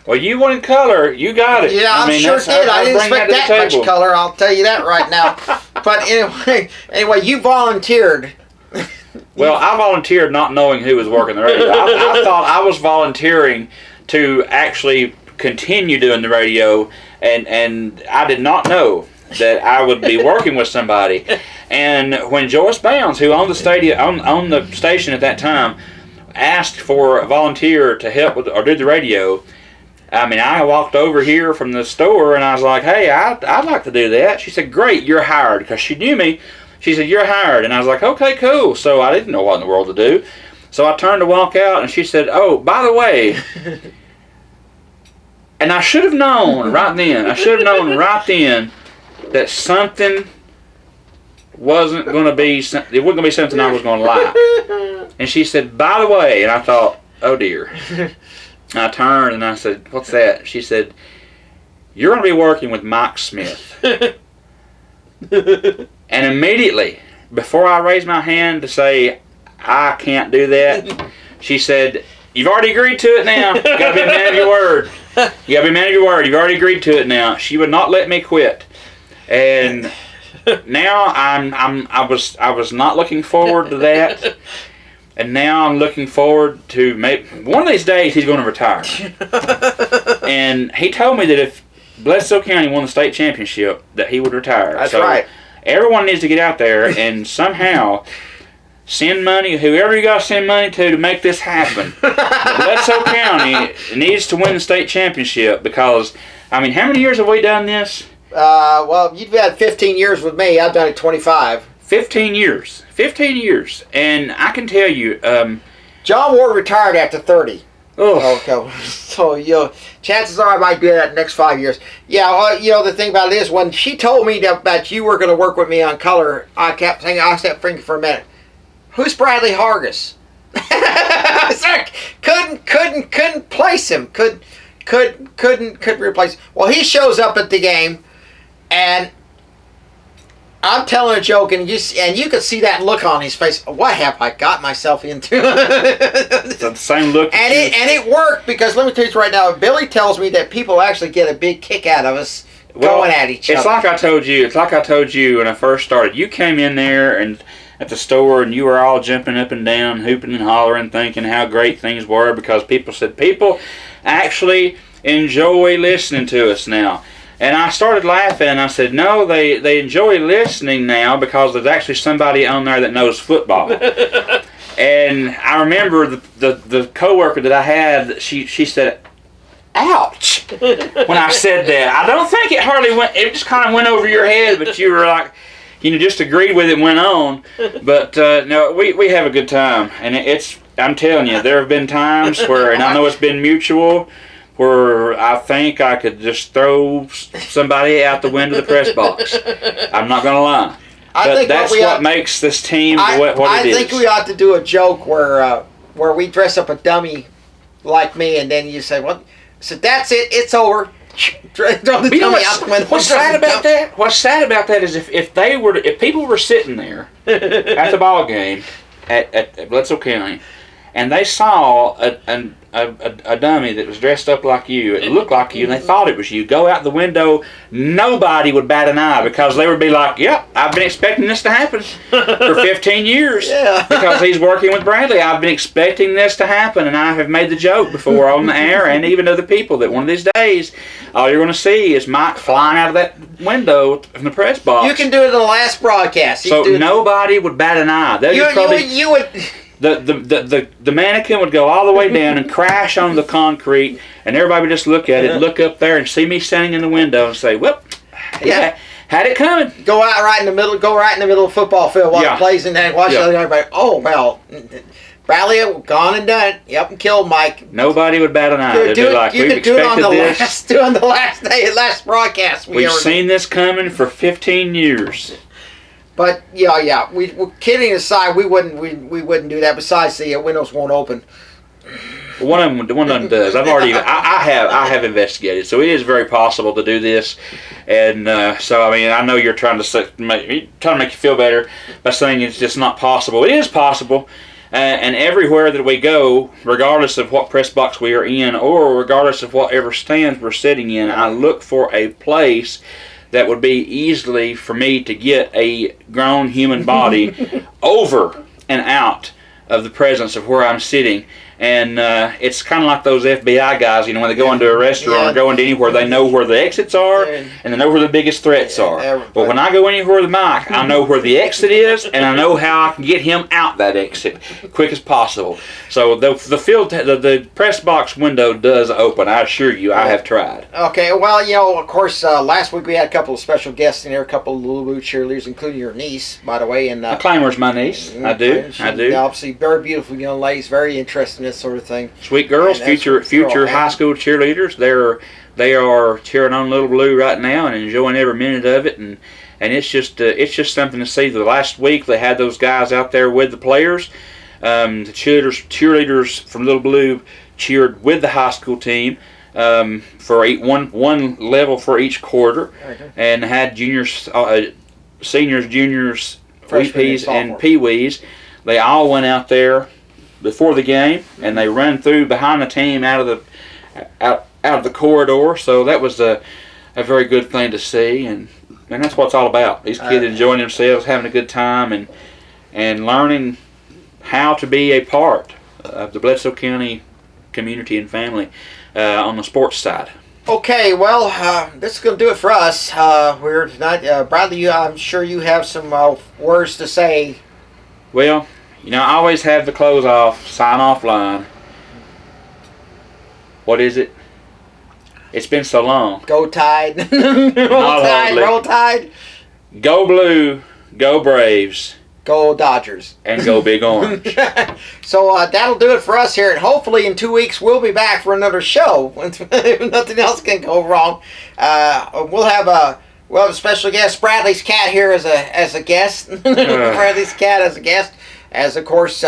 well, you wanted color. You got it. Yeah, I sure did. I didn't expect that much color. I'll tell you that right now. But anyway, you volunteered. Well, I volunteered not knowing who was working the radio. I thought I was volunteering to actually continue doing the radio, and I did not know that I would be working with somebody. And when Joyce Bounds, who owned the station at that time, asked for a volunteer to help with or do the radio, I walked over here from the store and I was like, "Hey, I'd like to do that." She said, "Great, you're hired," because she knew me. She said, "You're hired," and I was like, "Okay, cool." So I didn't know what in the world to do. So I turned to walk out, and she said, "Oh, by the way," and I should have known right then. That something wasn't going to be. It wasn't going to be something I was going to like. And she said, "By the way," and I thought, "Oh dear." I turned and I said, "What's that?" She said, "You're going to be working with Mike Smith." And immediately, before I raised my hand to say, "I can't do that," she said, "You've already agreed to it now. You got to be a man of your word. You got to be a man of your word. You've already agreed to it now." She would not let me quit. And now I was not looking forward to that. And now I'm looking forward to one of these days he's going to retire. And he told me that if Bledsoe County won the state championship, that he would retire. That's right. Everyone needs to get out there and somehow send money, whoever you got to send money to make this happen. Bledsoe County needs to win the state championship because, how many years have we done this? Well, you've had 15 years with me. I've done it 25. 15 years. 15 years. And I can tell you, John Ward retired after 30. oh, Okay, so chances are I might do that in the next 5 years. Yeah, the thing about it is when she told me that you were going to work with me on color, I kept thinking for a minute, who's Bradley Hargis? couldn't place him. Couldn't replace him. Well, he shows up at the game, and I'm telling a joke, and you could see that look on his face. What have I got myself into? it's the same look. And it worked, because let me tell you right now, Billy tells me that people actually get a big kick out of us going at each other. It's like I told you when I first started. You came in there and at the store, and you were all jumping up and down, hooping and hollering, thinking how great things were, because people actually enjoy listening to us now. And I started laughing, and I said, no, they enjoy listening now because there's actually somebody on there that knows football. And I remember the coworker that I had, she said, ouch, when I said that. I don't think it hardly went, it just kind of went over your head, but you were like, just agreed with it and went on. But no, we have a good time. And I'm telling you, there have been times where, and I know it's been mutual, where I think I could just throw somebody out the window of the press box. I'm not going to lie. But that's what makes this team what it is. I think we ought to do a joke where we dress up a dummy like me, and then you say, well, so that's it, it's over. Throw the dummy out the window. What's sad about that? What's sad about that is if people were sitting there at the ball game at Bledsoe County, and they saw a dummy that was dressed up like you, it looked like you, and they thought it was you, go out the window, nobody would bat an eye, because they would be like, yep, I've been expecting this to happen for 15 years. Yeah. Because he's working with Bradley. I've been expecting this to happen, and I have made the joke before on the air, and even to the people, that one of these days, all you're going to see is Mike flying out of that window from the press box. You can do it in the last broadcast. So nobody would bat an eye. You would... The mannequin would go all the way down and crash on the concrete, and everybody would just look at it, look up there, and see me standing in the window and say, "Whoop, yeah, had it coming." Go right in the middle of the football field while it plays, and then watch everybody. Oh well, Bradley gone and done. Yep, and killed Mike. Nobody would bat an eye. They'd be like, "We've expected this." Do it on the last broadcast. We've seen this coming for 15 years. But yeah. We kidding aside, we wouldn't do that. Besides, the windows won't open. One of them does. I have investigated, so it is very possible to do this, and so I mean I know you're trying to make you feel better by saying it's just not possible. It is possible, and everywhere that we go, regardless of what press box we are in, or regardless of whatever stands we're sitting in, I look for a place that would be easily for me to get a grown human body over and out of the presence of where I'm sitting. And it's kind of like those FBI guys, when they go into a restaurant or go into anywhere, they know where the exits are and they know where the biggest threats are. But when I go anywhere with Mike, I know where the exit is, and I know how I can get him out that exit quick as possible. So the press box window does open. I assure you, I have tried. Okay, well, of course, last week we had a couple of special guests in here, a couple of Little Blue cheerleaders, including your niece, by the way. And Claimer's my niece. I do. Obviously, very beautiful young ladies, very interesting. Sort of thing. Sweet girls, future high school cheerleaders. They are cheering on Little Blue right now and enjoying every minute of it, and it's just something to see. The last week they had those guys out there with the players. The cheerleaders from Little Blue cheered with the high school team for one level for each quarter, and had juniors, seniors, juniors, VPs, and peewees. They all went out there before the game, and they run through behind the team out of the corridor. So that was a very good thing to see, and that's what it's all about. These kids enjoying themselves, having a good time, and learning how to be a part of the Bledsoe County community and family on the sports side. Okay, well, this is going to do it for us. We're tonight, Bradley. I'm sure you have some words to say. Well, I always have the close off, sign off line. What is it? It's been so long. Go Tide. Roll Tide. Go Blue. Go Braves. Go Dodgers. And go Big Orange. So that'll do it for us here. And hopefully in 2 weeks we'll be back for another show. If nothing else can go wrong. We'll have a special guest, Bradley's cat, here as a guest. Bradley's cat as a guest. As, of course,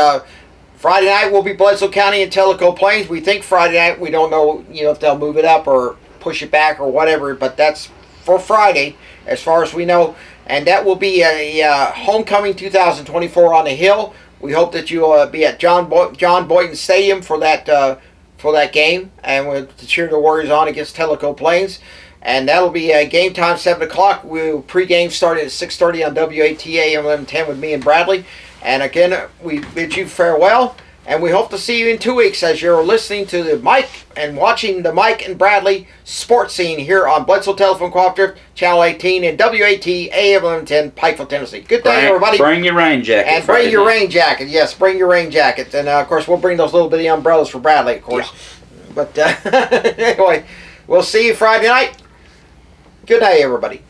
Friday night will be Bledsoe County and Tellico Plains. We think Friday night. We don't know, if they'll move it up or push it back or whatever. But that's for Friday, as far as we know. And that will be a homecoming 2024 on the Hill. We hope that you'll be at John Boynton Stadium for that game, and we'll cheer the Warriors on against Tellico Plains. And that'll be game time 7 o'clock. We'll pregame starting at 6:30 on WATA 1110 with me and Bradley. And again, we bid you farewell. And we hope to see you in 2 weeks as you're listening to the Mike and watching the Mike and Bradley sports scene here on Bledsoe Telephone Cooperative, Channel 18, and WAT AM 1110, Pikeville, Tennessee. Good day, everybody. Bring your rain jacket. And bring your rain jacket. Yes, bring your rain jacket. And, of course, we'll bring those little bitty umbrellas for Bradley, of course. Yeah. But, anyway, we'll see you Friday night. Good day, everybody.